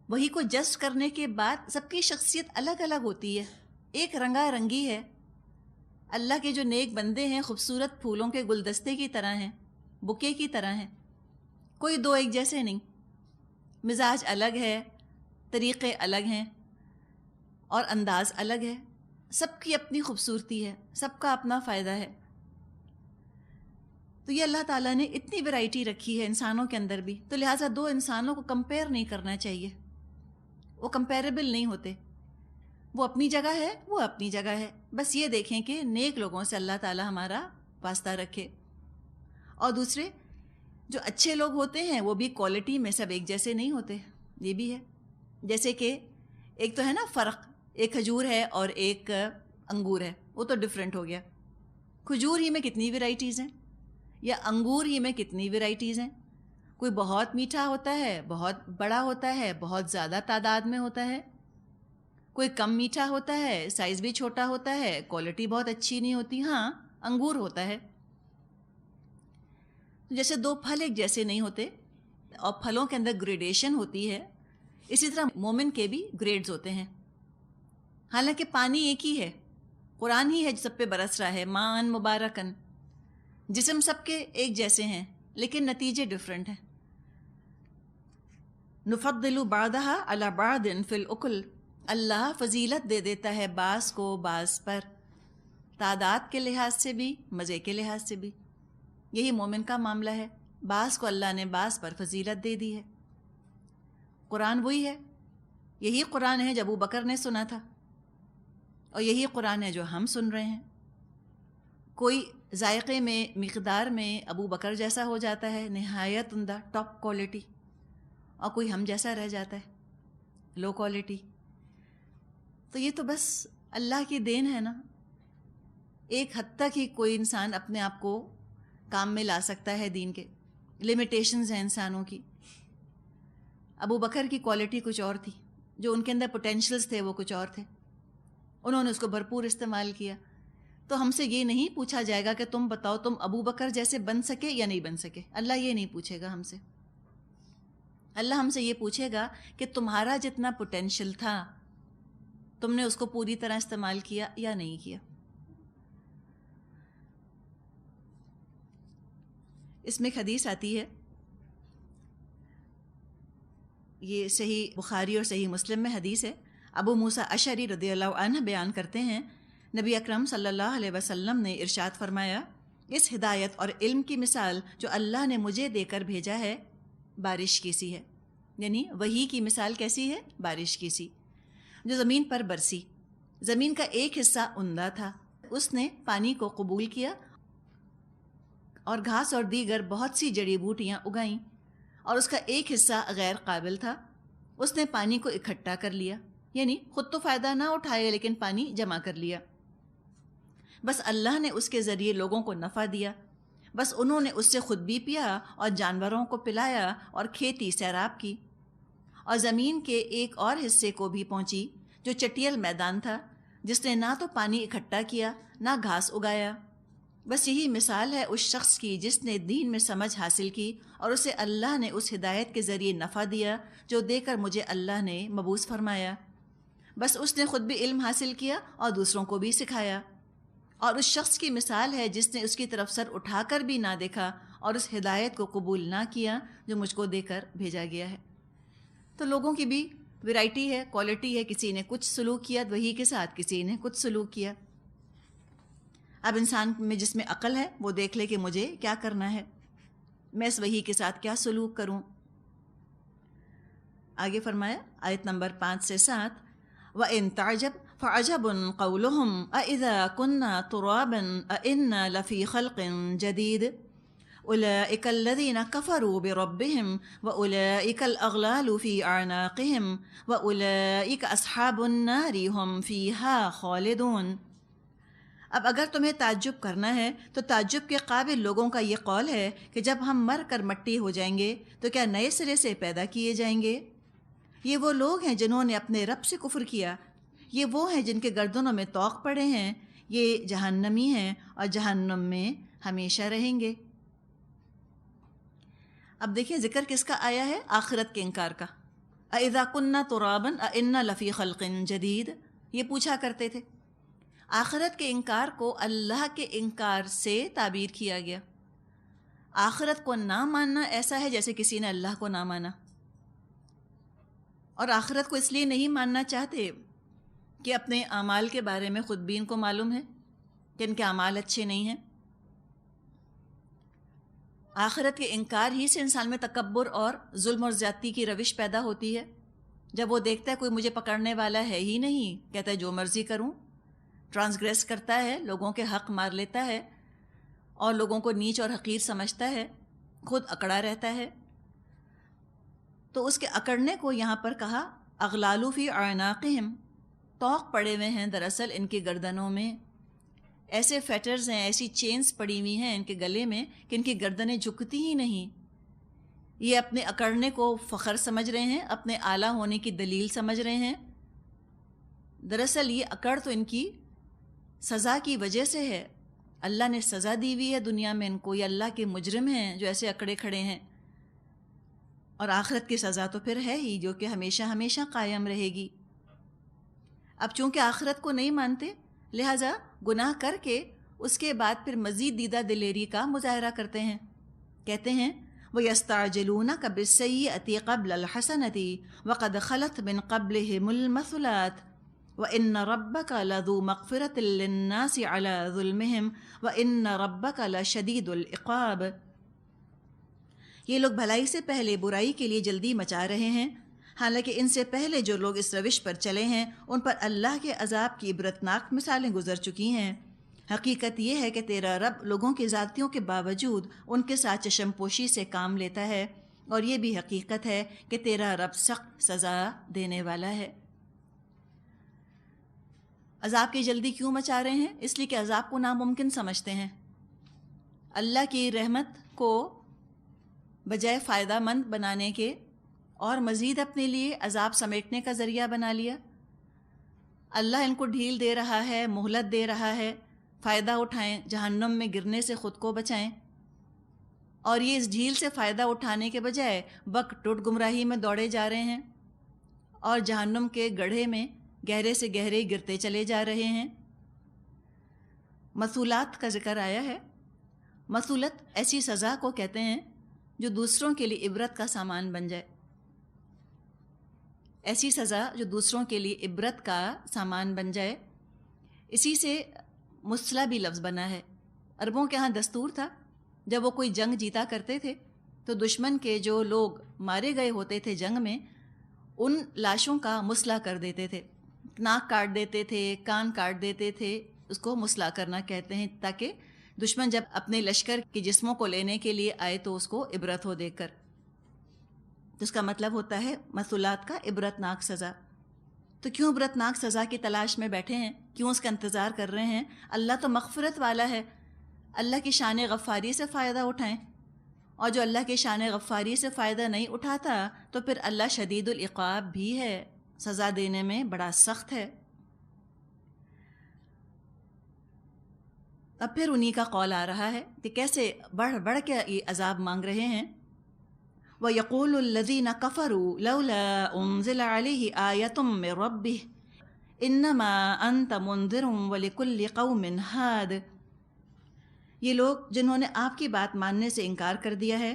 وحی کو جذب کرنے کے بعد سب کی شخصیت الگ الگ ہوتی ہے، ایک رنگا رنگی ہے۔ اللہ کے جو نیک بندے ہیں خوبصورت پھولوں کے گلدستے کی طرح ہیں، بکے کی طرح ہیں، کوئی دو ایک جیسے نہیں، مزاج الگ ہے، طریقے الگ ہیں اور انداز الگ ہے، سب کی اپنی خوبصورتی ہے، سب کا اپنا فائدہ ہے۔ تو یہ اللہ تعالیٰ نے اتنی ورائٹی رکھی ہے انسانوں کے اندر بھی، تو لہٰذا دو انسانوں کو کمپیئر نہیں کرنا چاہیے، وہ کمپیریبل نہیں ہوتے، وہ اپنی جگہ ہے، وہ اپنی جگہ ہے۔ بس یہ دیکھیں کہ نیک لوگوں سے اللہ تعالیٰ ہمارا واسطہ رکھے۔ اور دوسرے جو اچھے لوگ ہوتے ہیں وہ بھی کوالٹی میں سب ایک جیسے نہیں ہوتے، یہ بھی ہے۔ جیسے کہ ایک تو ہے نا فرق، ایک کھجور ہے اور ایک انگور ہے، وہ تو ڈفرینٹ ہو گیا۔ کھجور ہی میں کتنی ورائٹیز ہیں، یا انگور ہی میں کتنی ورائٹیز ہیں، کوئی بہت میٹھا ہوتا ہے، بہت بڑا ہوتا ہے، بہت زیادہ تعداد میں ہوتا ہے، کوئی کم میٹھا ہوتا ہے، سائز بھی چھوٹا ہوتا ہے، کوالٹی بہت اچھی نہیں ہوتی۔ ہاں انگور ہوتا ہے، جیسے دو پھل ایک جیسے نہیں ہوتے، اور پھلوں کے اندر گریڈیشن ہوتی ہے، اسی طرح مومن کے بھی گریڈز ہوتے ہیں۔ حالانکہ پانی ایک ہی ہے، قرآن ہی ہے جو سب پہ برس رہا ہے، مان مبارکن، جسم سب کے ایک جیسے ہیں لیکن نتیجے ڈفرینٹ ہیں۔ نفضل بعضها علی بعض فی الاکل، اللہ فضیلت دے دیتا ہے بعض کو بعض پر، تعداد کے لحاظ سے بھی، مزے کے لحاظ سے بھی۔ یہی مومن کا معاملہ ہے، بعض کو اللہ نے بعض پر فضیلت دے دی ہے۔ قرآن وہی ہے، یہی قرآن ہے جو ابو بکر نے سنا تھا، اور یہی قرآن ہے جو ہم سن رہے ہیں۔ کوئی ذائقے میں، مقدار میں ابو بکر جیسا ہو جاتا ہے، نہایت عمدہ، ٹاپ کوالٹی، اور کوئی ہم جیسا رہ جاتا ہے، لو کوالٹی۔ تو یہ تو بس اللہ کی دین ہے نا، ایک حد تک ہی کوئی انسان اپنے آپ کو کام میں لا سکتا ہے، دین کے لمیٹیشنز ہیں انسانوں کی۔ ابو بکر کی کوالٹی کچھ اور تھی، جو ان کے اندر پوٹینشلز تھے وہ کچھ اور تھے، انہوں نے اس کو بھرپور استعمال کیا. تو ہم سے یہ نہیں پوچھا جائے گا کہ تم بتاؤ تم ابو بکر جیسے بن سکے یا نہیں بن سکے. اللہ یہ نہیں پوچھے گا ہم سے. اللہ ہم سے یہ پوچھے گا کہ تمہارا جتنا پوٹینشیل تھا تم نے اس کو پوری طرح استعمال کیا یا نہیں کیا. اس میں ایک حدیث آتی ہے، یہ صحیح بخاری اور صحیح مسلم میں حدیث ہے. ابو موسیٰ اشعری رضی اللہ عنہ بیان کرتے ہیں، نبی اکرم صلی اللہ علیہ وسلم نے ارشاد فرمایا، اس ہدایت اور علم کی مثال جو اللہ نے مجھے دے کر بھیجا ہے بارش کی سی ہے. یعنی وحی کی مثال کیسی ہے؟ بارش کی سی جو زمین پر برسی. زمین کا ایک حصہ عمدہ تھا، اس نے پانی کو قبول کیا اور گھاس اور دیگر بہت سی جڑی بوٹیاں اگائیں، اور اس کا ایک حصہ غیر قابل تھا، اس نے پانی کو اکٹھا کر لیا. یعنی خود تو فائدہ نہ اٹھایا لیکن پانی جمع کر لیا. بس اللہ نے اس کے ذریعے لوگوں کو نفع دیا، بس انہوں نے اس سے خود بھی پیا اور جانوروں کو پلایا اور کھیتی سیراب کی. اور زمین کے ایک اور حصے کو بھی پہنچی جو چٹیل میدان تھا، جس نے نہ تو پانی اکٹھا کیا نہ گھاس اگایا. بس یہی مثال ہے اس شخص کی جس نے دین میں سمجھ حاصل کی اور اسے اللہ نے اس ہدایت کے ذریعے نفع دیا جو دے کر مجھے اللہ نے مبعوث فرمایا. بس اس نے خود بھی علم حاصل کیا اور دوسروں کو بھی سکھایا. اور اس شخص کی مثال ہے جس نے اس کی طرف سر اٹھا کر بھی نہ دیکھا اور اس ہدایت کو قبول نہ کیا جو مجھ کو دے کر بھیجا گیا ہے. تو لوگوں کی بھی ورائٹی ہے، کوالٹی ہے. کسی نے کچھ سلوک کیا وحی کے ساتھ، کسی نے کچھ سلوک کیا. اب انسان میں جس میں عقل ہے وہ دیکھ لے کہ مجھے کیا کرنا ہے، میں اس وحی کے ساتھ کیا سلوک کروں. آگے فرمایا آیت نمبر 5 سے 7، وَإِن تَعْجَبْ فَعَجَبٌ قَوْلُهُمْ أَإِذَا كُنَّا تُرَابًا أَإِنَّا لَفِي خَلْقٍ جَدِيدٍ أُولَئِكَ الَّذِينَ كَفَرُوا بِرَبِّهِمْ وَأُولَئِكَ الْأَغْلَالُ فِي أَعْنَاقِهِمْ وَأُولَئِكَ أَصْحَابُ النَّارِ هُمْ فِيهَا خَالِدُونَ. اب اگر تمہیں تعجب کرنا ہے تو تعجب کے قابل لوگوں کا یہ قول ہے کہ جب ہم مر کر مٹی ہو جائیں گے تو کیا نئے سرے سے پیدا کیے جائیں گے؟ یہ وہ لوگ ہیں جنہوں نے اپنے رب سے کفر کیا، یہ وہ ہیں جن کے گردنوں میں طوق پڑے ہیں، یہ جہنمی ہیں اور جہنم میں ہمیشہ رہیں گے. اب دیکھیں ذکر کس کا آیا ہے؟ آخرت کے انکار کا. اَإِذَا كُنَّا تُرَابًا أَإِنَّا لَفِي خَلْقٍ جَدِيدٍ، یہ پوچھا کرتے تھے. آخرت کے انکار کو اللہ کے انکار سے تعبیر کیا گیا. آخرت کو نہ ماننا ایسا ہے جیسے کسی نے اللہ کو نہ مانا. اور آخرت کو اس لیے نہیں ماننا چاہتے کہ اپنے اعمال کے بارے میں خود بھی ان کو معلوم ہے کہ ان کے اعمال اچھے نہیں ہیں. آخرت کے انکار ہی سے انسان میں تکبر اور ظلم اور زیادتی کی روش پیدا ہوتی ہے. جب وہ دیکھتا ہے کوئی مجھے پکڑنے والا ہے ہی نہیں، کہتا ہے جو مرضی کروں، ٹرانسگریس کرتا ہے، لوگوں کے حق مار لیتا ہے اور لوگوں کو نیچ اور حقیر سمجھتا ہے، خود اکڑا رہتا ہے. تو اس کے اکڑنے کو یہاں پر کہا اغلال فی اعناقہم، طوق پڑے ہوئے ہیں دراصل ان کی گردنوں میں. ایسے فیٹرز ہیں، ایسی چینز پڑی ہوئی ہیں ان کے گلے میں کہ ان کی گردنیں جھکتی ہی نہیں. یہ اپنے اکڑنے کو فخر سمجھ رہے ہیں، اپنے اعلیٰ ہونے کی دلیل سمجھ رہے ہیں. دراصل یہ اکڑ تو ان کی سزا کی وجہ سے ہے. اللہ نے سزا دی ہوئی ہے دنیا میں ان کو، یہ اللہ کے مجرم ہیں جو ایسے اکڑے کھڑے ہیں. اور آخرت کی سزا تو پھر ہے ہی جو کہ ہمیشہ ہمیشہ قائم رہے گی. اب چونکہ آخرت کو نہیں مانتے لہٰذا گناہ کر کے اس کے بعد پھر مزید دیدہ دلیری کا مظاہرہ کرتے ہیں. کہتے ہیں وَيَسْتَعْجِلُونَكَ بِالسَّيِّئَةِ قَبْلَ الْحَسَنَةِ وَقَدْ خَلَتْ مِنْ قَبْلِهِمُ الْمَثُلَاتُ وَإِنَّ رَبَّكَ لَذُو مَغْفِرَةٍ لِلنَّاسِ عَلَى ظُلْمِهِمْ وَإِنَّ رَبَّكَ لَشَدِيدُ الْعِقَابِ. یہ لوگ بھلائی سے پہلے برائی کے لیے جلدی مچا رہے ہیں، حالانکہ ان سے پہلے جو لوگ اس روش پر چلے ہیں ان پر اللہ کے عذاب کی عبرتناک مثالیں گزر چکی ہیں. حقیقت یہ ہے کہ تیرا رب لوگوں کی زیادتیوں کے باوجود ان کے ساتھ چشم پوشی سے کام لیتا ہے، اور یہ بھی حقیقت ہے کہ تیرا رب سخت سزا دینے والا ہے. عذاب کی جلدی کیوں مچا رہے ہیں؟ اس لیے کہ عذاب کو ناممکن سمجھتے ہیں. اللہ کی رحمت کو بجائے فائدہ مند بنانے کے اور مزید اپنے لیے عذاب سمیٹنے کا ذریعہ بنا لیا. اللہ ان کو ڈھیل دے رہا ہے، مہلت دے رہا ہے، فائدہ اٹھائیں، جہنم میں گرنے سے خود کو بچائیں، اور یہ اس ڈھیل سے فائدہ اٹھانے کے بجائے بک ٹوٹ گمراہی میں دوڑے جا رہے ہیں اور جہنم کے گڑھے میں گہرے سے گہرے گرتے چلے جا رہے ہیں۔ مسئولات کا ذکر آیا ہے۔ مسئولت ایسی سزا کو کہتے ہیں جو دوسروں کے لیے عبرت کا سامان بن جائے، ایسی سزا جو دوسروں کے لیے عبرت کا سامان بن جائے۔ اسی سے مصلح بھی لفظ بنا ہے۔ عربوں کے ہاں دستور تھا، جب وہ کوئی جنگ جیتا کرتے تھے تو دشمن کے جو لوگ مارے گئے ہوتے تھے جنگ میں، ان لاشوں کا مصلح کر دیتے تھے، ناک کاٹ دیتے تھے، کان کاٹ دیتے تھے، اس کو مصلح کرنا کہتے ہیں، تاکہ دشمن جب اپنے لشکر کے جسموں کو لینے کے لیے آئے تو اس کو عبرت ہو دیکھ کر۔ تو اس کا مطلب ہوتا ہے مسئولات کا عبرتناک سزا۔ تو کیوں عبرتناک سزا کی تلاش میں بیٹھے ہیں؟ کیوں اس کا انتظار کر رہے ہیں؟ اللہ تو مغفرت والا ہے، اللہ کی شان غفاری سے فائدہ اٹھائیں، اور جو اللہ کی شان غفاری سے فائدہ نہیں اٹھاتا تو پھر اللہ شدید العقاب بھی ہے، سزا دینے میں بڑا سخت ہے۔ اب پھر انہی کا قول آ رہا ہے کہ کیسے بڑھ بڑھ کے یہ عذاب مانگ رہے ہیں۔ وَيَقُولُ الَّذِينَ كَفَرُوا لَوْلَا أُنزِلَ عَلَيْهِ آيَةٌ مِّن رَّبِّهِ إِنَّمَا أَنتَ مُنذِرٌ وَلِكُلِّ قَوْمٍ هَادٍ۔ یہ لوگ جنہوں نے آپ کی بات ماننے سے انکار کر دیا ہے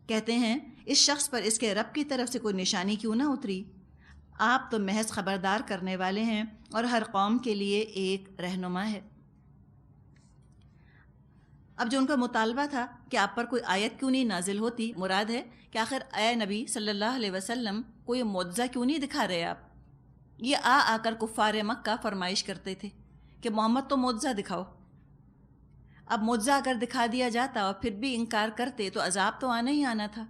کہتے ہیں اس شخص پر اس کے رب کی طرف سے کوئی نشانی کیوں نہ اتری، آپ تو محض خبردار کرنے والے ہیں اور ہر قوم کے لیے ایک رہنما ہے۔ اب جو ان کا مطالبہ تھا کہ آپ پر کوئی آیت کیوں نہیں نازل ہوتی، مراد ہے کہ آخر اے نبی صلی اللہ علیہ وسلم کوئی معجزہ کیوں نہیں دکھا رہے آپ؟ یہ آ کر کفار مکہ فرمائش کرتے تھے کہ محمد تو معجزہ دکھاؤ۔ اب معجزہ اگر دکھا دیا جاتا اور پھر بھی انکار کرتے تو عذاب تو آنا ہی آنا تھا۔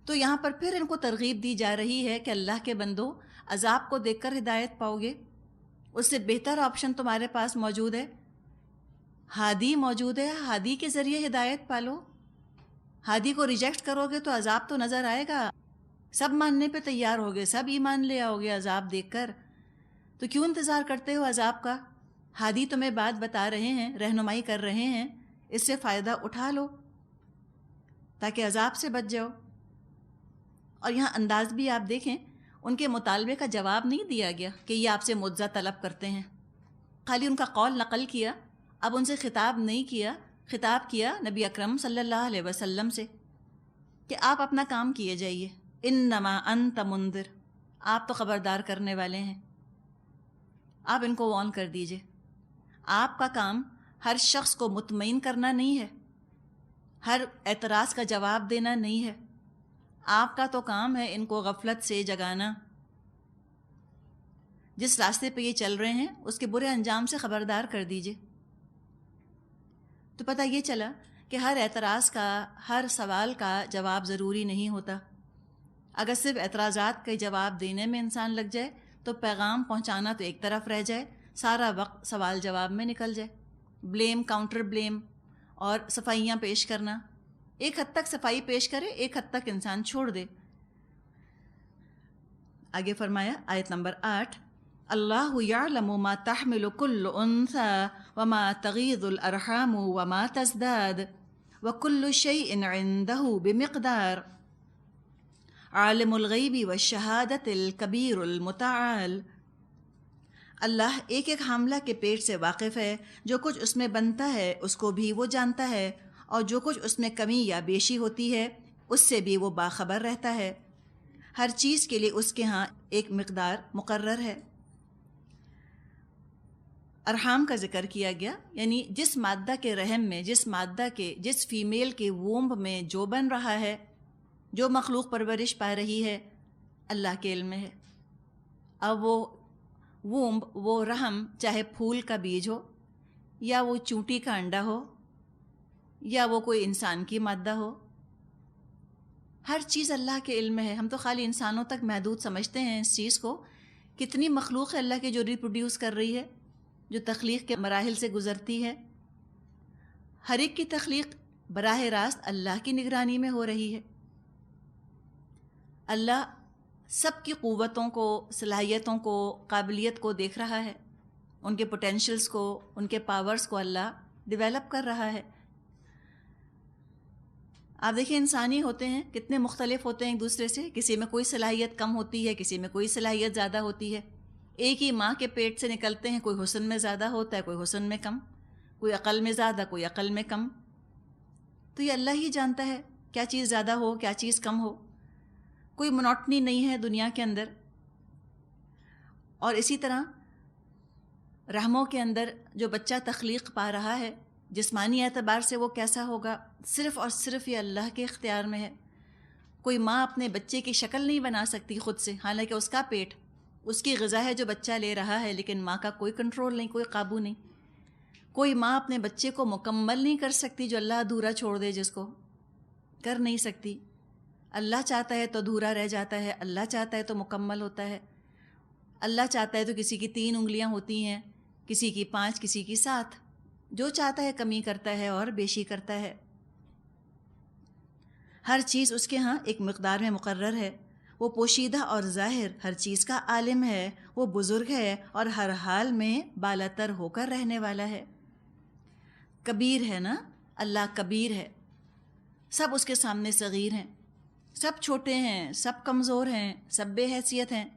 تو یہاں پر پھر ان کو ترغیب دی جا رہی ہے کہ اللہ کے بندو، عذاب کو دیکھ کر ہدایت پاؤ گے، اس سے بہتر آپشن تمہارے پاس موجود ہے، ہادی موجود ہے، ہادی کے ذریعے ہدایت پالو۔ ہادی کو ریجیکٹ کرو گے تو عذاب تو نظر آئے گا، سب ماننے پہ تیار ہوگے، سب ایمان لے آؤ گے عذاب دیکھ کر، تو کیوں انتظار کرتے ہو عذاب کا؟ ہادی تمہیں بات بتا رہے ہیں، رہنمائی کر رہے ہیں، اس سے فائدہ اٹھا لو تاکہ عذاب سے بچ جاؤ۔ اور یہاں انداز بھی آپ دیکھیں، ان کے مطالبے کا جواب نہیں دیا گیا کہ یہ آپ سے معجزہ طلب کرتے ہیں، خالی ان کا قول نقل کیا۔ اب ان سے خطاب نہیں کیا، خطاب کیا نبی اکرم صلی اللہ علیہ وسلم سے کہ آپ اپنا کام کیے جائیے، انما انت منذر، آپ تو خبردار کرنے والے ہیں، آپ ان کو وارن کر دیجئے۔ آپ کا کام ہر شخص کو مطمئن کرنا نہیں ہے، ہر اعتراض کا جواب دینا نہیں ہے، آپ کا تو کام ہے ان کو غفلت سے جگانا، جس راستے پہ یہ چل رہے ہیں اس کے برے انجام سے خبردار کر دیجئے۔ تو پتہ یہ چلا کہ ہر اعتراض کا، ہر سوال کا جواب ضروری نہیں ہوتا۔ اگر صرف اعتراضات کے جواب دینے میں انسان لگ جائے تو پیغام پہنچانا تو ایک طرف رہ جائے، سارا وقت سوال جواب میں نکل جائے، بلیم، کاؤنٹر بلیم اور صفائیاں پیش کرنا۔ ایک حد تک صفائی پیش کرے، ایک حد تک انسان چھوڑ دے۔ آگے فرمایا آیت نمبر 8، اللہ یعلم ما تحمل کل انثی وما تغیض الارحام وما تزداد وکل شیء عنده بمقدار عالم الغیب والشہادۃ الکبیر المتعال۔ اللہ ایک ایک حاملہ کے پیٹ سے واقف ہے، جو کچھ اس میں بنتا ہے اس کو بھی وہ جانتا ہے، اور جو کچھ اس میں کمی یا بیشی ہوتی ہے اس سے بھی وہ باخبر رہتا ہے۔ ہر چیز کے لیے اس کے ہاں ایک مقدار مقرر ہے۔ ارحام کا ذکر کیا گیا، یعنی جس مادہ کے رحم میں، جس فیمیل کے وومب میں جو بن رہا ہے، جو مخلوق پرورش پا رہی ہے، اللہ کے علم میں ہے۔ اب وہ وومب، وہ رحم، چاہے پھول کا بیج ہو، یا وہ چونٹی کا انڈا ہو، یا وہ کوئی انسان کی مادہ ہو، ہر چیز اللہ کے علم میں ہے۔ ہم تو خالی انسانوں تک محدود سمجھتے ہیں اس چیز کو۔ کتنی مخلوق ہے اللہ کی جو ریپروڈیوس کر رہی ہے، جو تخلیق کے مراحل سے گزرتی ہے۔ ہر ایک کی تخلیق براہ راست اللہ کی نگرانی میں ہو رہی ہے۔ اللہ سب کی قوتوں کو، صلاحیتوں کو، قابلیت کو دیکھ رہا ہے، ان کے پوٹینشلز کو، ان کے پاورز کو اللہ ڈیولپ کر رہا ہے۔ آپ دیکھیں انسانی ہوتے ہیں کتنے مختلف ہوتے ہیں ایک دوسرے سے، کسی میں کوئی صلاحیت کم ہوتی ہے، کسی میں کوئی صلاحیت زیادہ ہوتی ہے۔ ایک ہی ماں کے پیٹ سے نکلتے ہیں، کوئی حسن میں زیادہ ہوتا ہے، کوئی حسن میں کم، کوئی عقل میں زیادہ، کوئی عقل میں کم۔ تو یہ اللہ ہی جانتا ہے کیا چیز زیادہ ہو، کیا چیز کم ہو۔ کوئی منوٹنی نہیں ہے دنیا کے اندر۔ اور اسی طرح رحموں کے اندر جو بچہ تخلیق پا رہا ہے، جسمانی اعتبار سے وہ کیسا ہوگا، صرف اور صرف یہ اللہ کے اختیار میں ہے۔ کوئی ماں اپنے بچے کی شکل نہیں بنا سکتی خود سے، حالانکہ اس کا پیٹ، اس کی غذا ہے جو بچہ لے رہا ہے، لیکن ماں کا کوئی کنٹرول نہیں، کوئی قابو نہیں۔ کوئی ماں اپنے بچے کو مکمل نہیں کر سکتی، جو اللہ ادھورا چھوڑ دے جس کو، کر نہیں سکتی۔ اللہ چاہتا ہے تو ادھورا رہ جاتا ہے، اللہ چاہتا ہے تو مکمل ہوتا ہے۔ اللہ چاہتا ہے تو کسی کی 3 انگلیاں ہوتی ہیں، کسی کی 5، کسی کی 7۔ جو چاہتا ہے کمی کرتا ہے اور بیشی کرتا ہے۔ ہر چیز اس کے ہاں ایک مقدار میں مقرر ہے۔ وہ پوشیدہ اور ظاہر ہر چیز کا عالم ہے، وہ بزرگ ہے اور ہر حال میں بالاتر ہو کر رہنے والا ہے۔ کبیر ہے نا، اللہ کبیر ہے، سب اس کے سامنے صغیر ہیں، سب چھوٹے ہیں، سب کمزور ہیں، سب بے حیثیت ہیں۔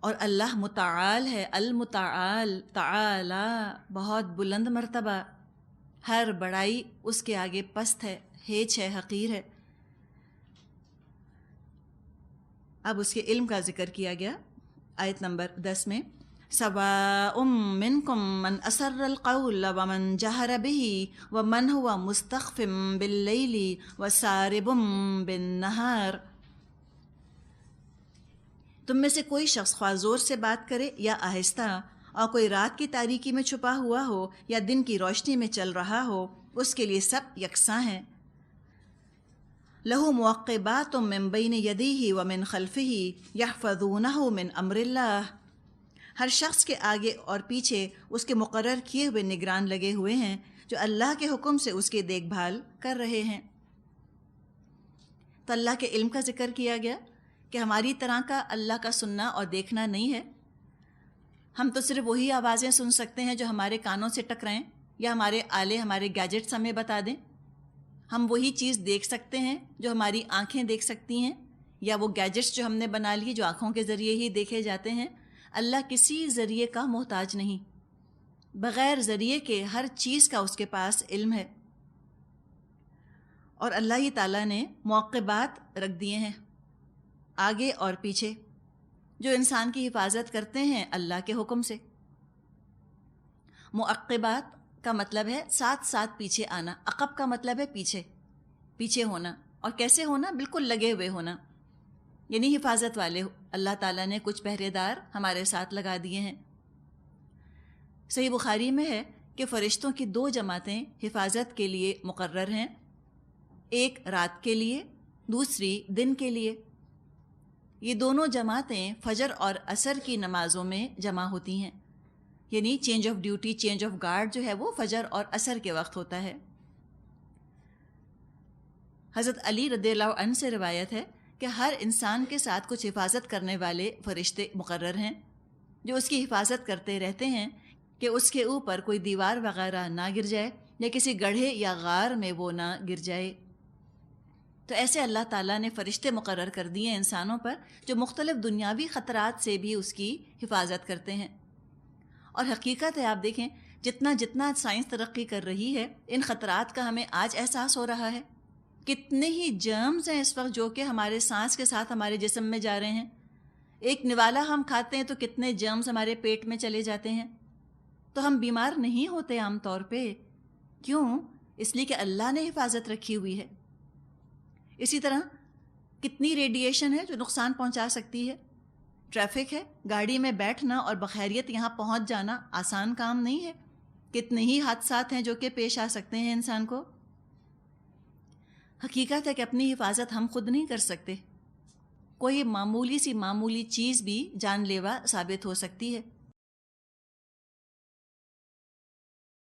اور اللہ متعال ہے، المتعال، تعالی، بہت بلند مرتبہ، ہر بڑائی اس کے آگے پست ہے، ہیچ ہے، حقیر ہے۔ اب اس کے علم کا ذکر کیا گیا آیت نمبر 10 میں، سواء منکم من اسر القول ومن جہر به ومن هو مستخف باللیل وسارب بالنہار۔ تم میں سے کوئی شخص خواہ زور سے بات کرے یا آہستہ، اور کوئی رات کی تاریکی میں چھپا ہوا ہو یا دن کی روشنی میں چل رہا ہو، اس کے لیے سب یکساں ہیں۔ لَهُ مُعَقِّبَاتٌ مِّن بَيْنِ يَدَيْهِ وَمِن خَلْفِهِ يَحْفَظُونَهُ مِنْ أَمْرِ اللَّهِ۔ ہر شخص کے آگے اور پیچھے اس کے مقرر کیے ہوئے نگران لگے ہوئے ہیں، جو اللہ کے حکم سے اس کی دیکھ بھال کر رہے ہیں۔ تو اللہ کے علم کا ذکر کیا گیا کہ ہماری طرح کا اللہ کا سننا اور دیکھنا نہیں ہے۔ ہم تو صرف وہی آوازیں سن سکتے ہیں جو ہمارے کانوں سے ٹکرائیں، یا ہمارے آلے، ہمارے گیجٹس ہمیں بتا دیں۔ ہم وہی چیز دیکھ سکتے ہیں جو ہماری آنکھیں دیکھ سکتی ہیں، یا وہ گیجٹس جو ہم نے بنا لیے جو آنکھوں کے ذریعے ہی دیکھے جاتے ہیں۔ اللہ کسی ذریعے کا محتاج نہیں، بغیر ذریعے کے ہر چیز کا اس کے پاس علم ہے۔ اور اللہ ہی تعالیٰ نے معقبات رکھ دیے ہیں آگے اور پیچھے، جو انسان کی حفاظت کرتے ہیں اللہ کے حکم سے۔ معقبات کا مطلب ہے ساتھ ساتھ پیچھے آنا، عقب کا مطلب ہے پیچھے، پیچھے ہونا۔ اور کیسے ہونا؟ بالکل لگے ہوئے ہونا، یعنی حفاظت والے۔ اللہ تعالیٰ نے کچھ پہرے دار ہمارے ساتھ لگا دیے ہیں۔ صحیح بخاری میں ہے کہ فرشتوں کی 2 جماعتیں حفاظت کے لیے مقرر ہیں، ایک رات کے لیے، دوسری دن کے لیے۔ یہ دونوں جماعتیں فجر اور عصر کی نمازوں میں جمع ہوتی ہیں، یعنی change of duty, change of guard جو ہے وہ فجر اور عصر کے وقت ہوتا ہے۔ حضرت علی رضی اللہ عنہ سے روایت ہے کہ ہر انسان کے ساتھ کچھ حفاظت کرنے والے فرشتے مقرر ہیں، جو اس کی حفاظت کرتے رہتے ہیں کہ اس کے اوپر کوئی دیوار وغیرہ نہ گر جائے، یا کسی گڑھے یا غار میں وہ نہ گر جائے۔ تو ایسے اللہ تعالیٰ نے فرشتے مقرر کر دیے انسانوں پر، جو مختلف دنیاوی خطرات سے بھی اس کی حفاظت کرتے ہیں۔ اور حقیقت ہے، آپ دیکھیں جتنا جتنا سائنس ترقی کر رہی ہے، ان خطرات کا ہمیں آج احساس ہو رہا ہے۔ کتنے ہی جرمز ہیں اس وقت جو کہ ہمارے سانس کے ساتھ ہمارے جسم میں جا رہے ہیں۔ ایک نوالا ہم کھاتے ہیں تو کتنے جرمز ہمارے پیٹ میں چلے جاتے ہیں، تو ہم بیمار نہیں ہوتے عام طور پہ۔ کیوں؟ اس لیے کہ اللہ نے حفاظت رکھی ہوئی ہے۔ اسی طرح کتنی ریڈیشن ہے جو نقصان پہنچا سکتی ہے۔ ٹریفک ہے، گاڑی میں بیٹھنا اور بخیریت یہاں پہنچ جانا آسان کام نہیں ہے۔ کتنے ہی حادثات ہیں جو کہ پیش آ سکتے ہیں انسان کو۔ حقیقت ہے کہ اپنی حفاظت ہم خود نہیں کر سکتے۔ کوئی معمولی سی معمولی چیز بھی جان لیوا ثابت ہو سکتی ہے۔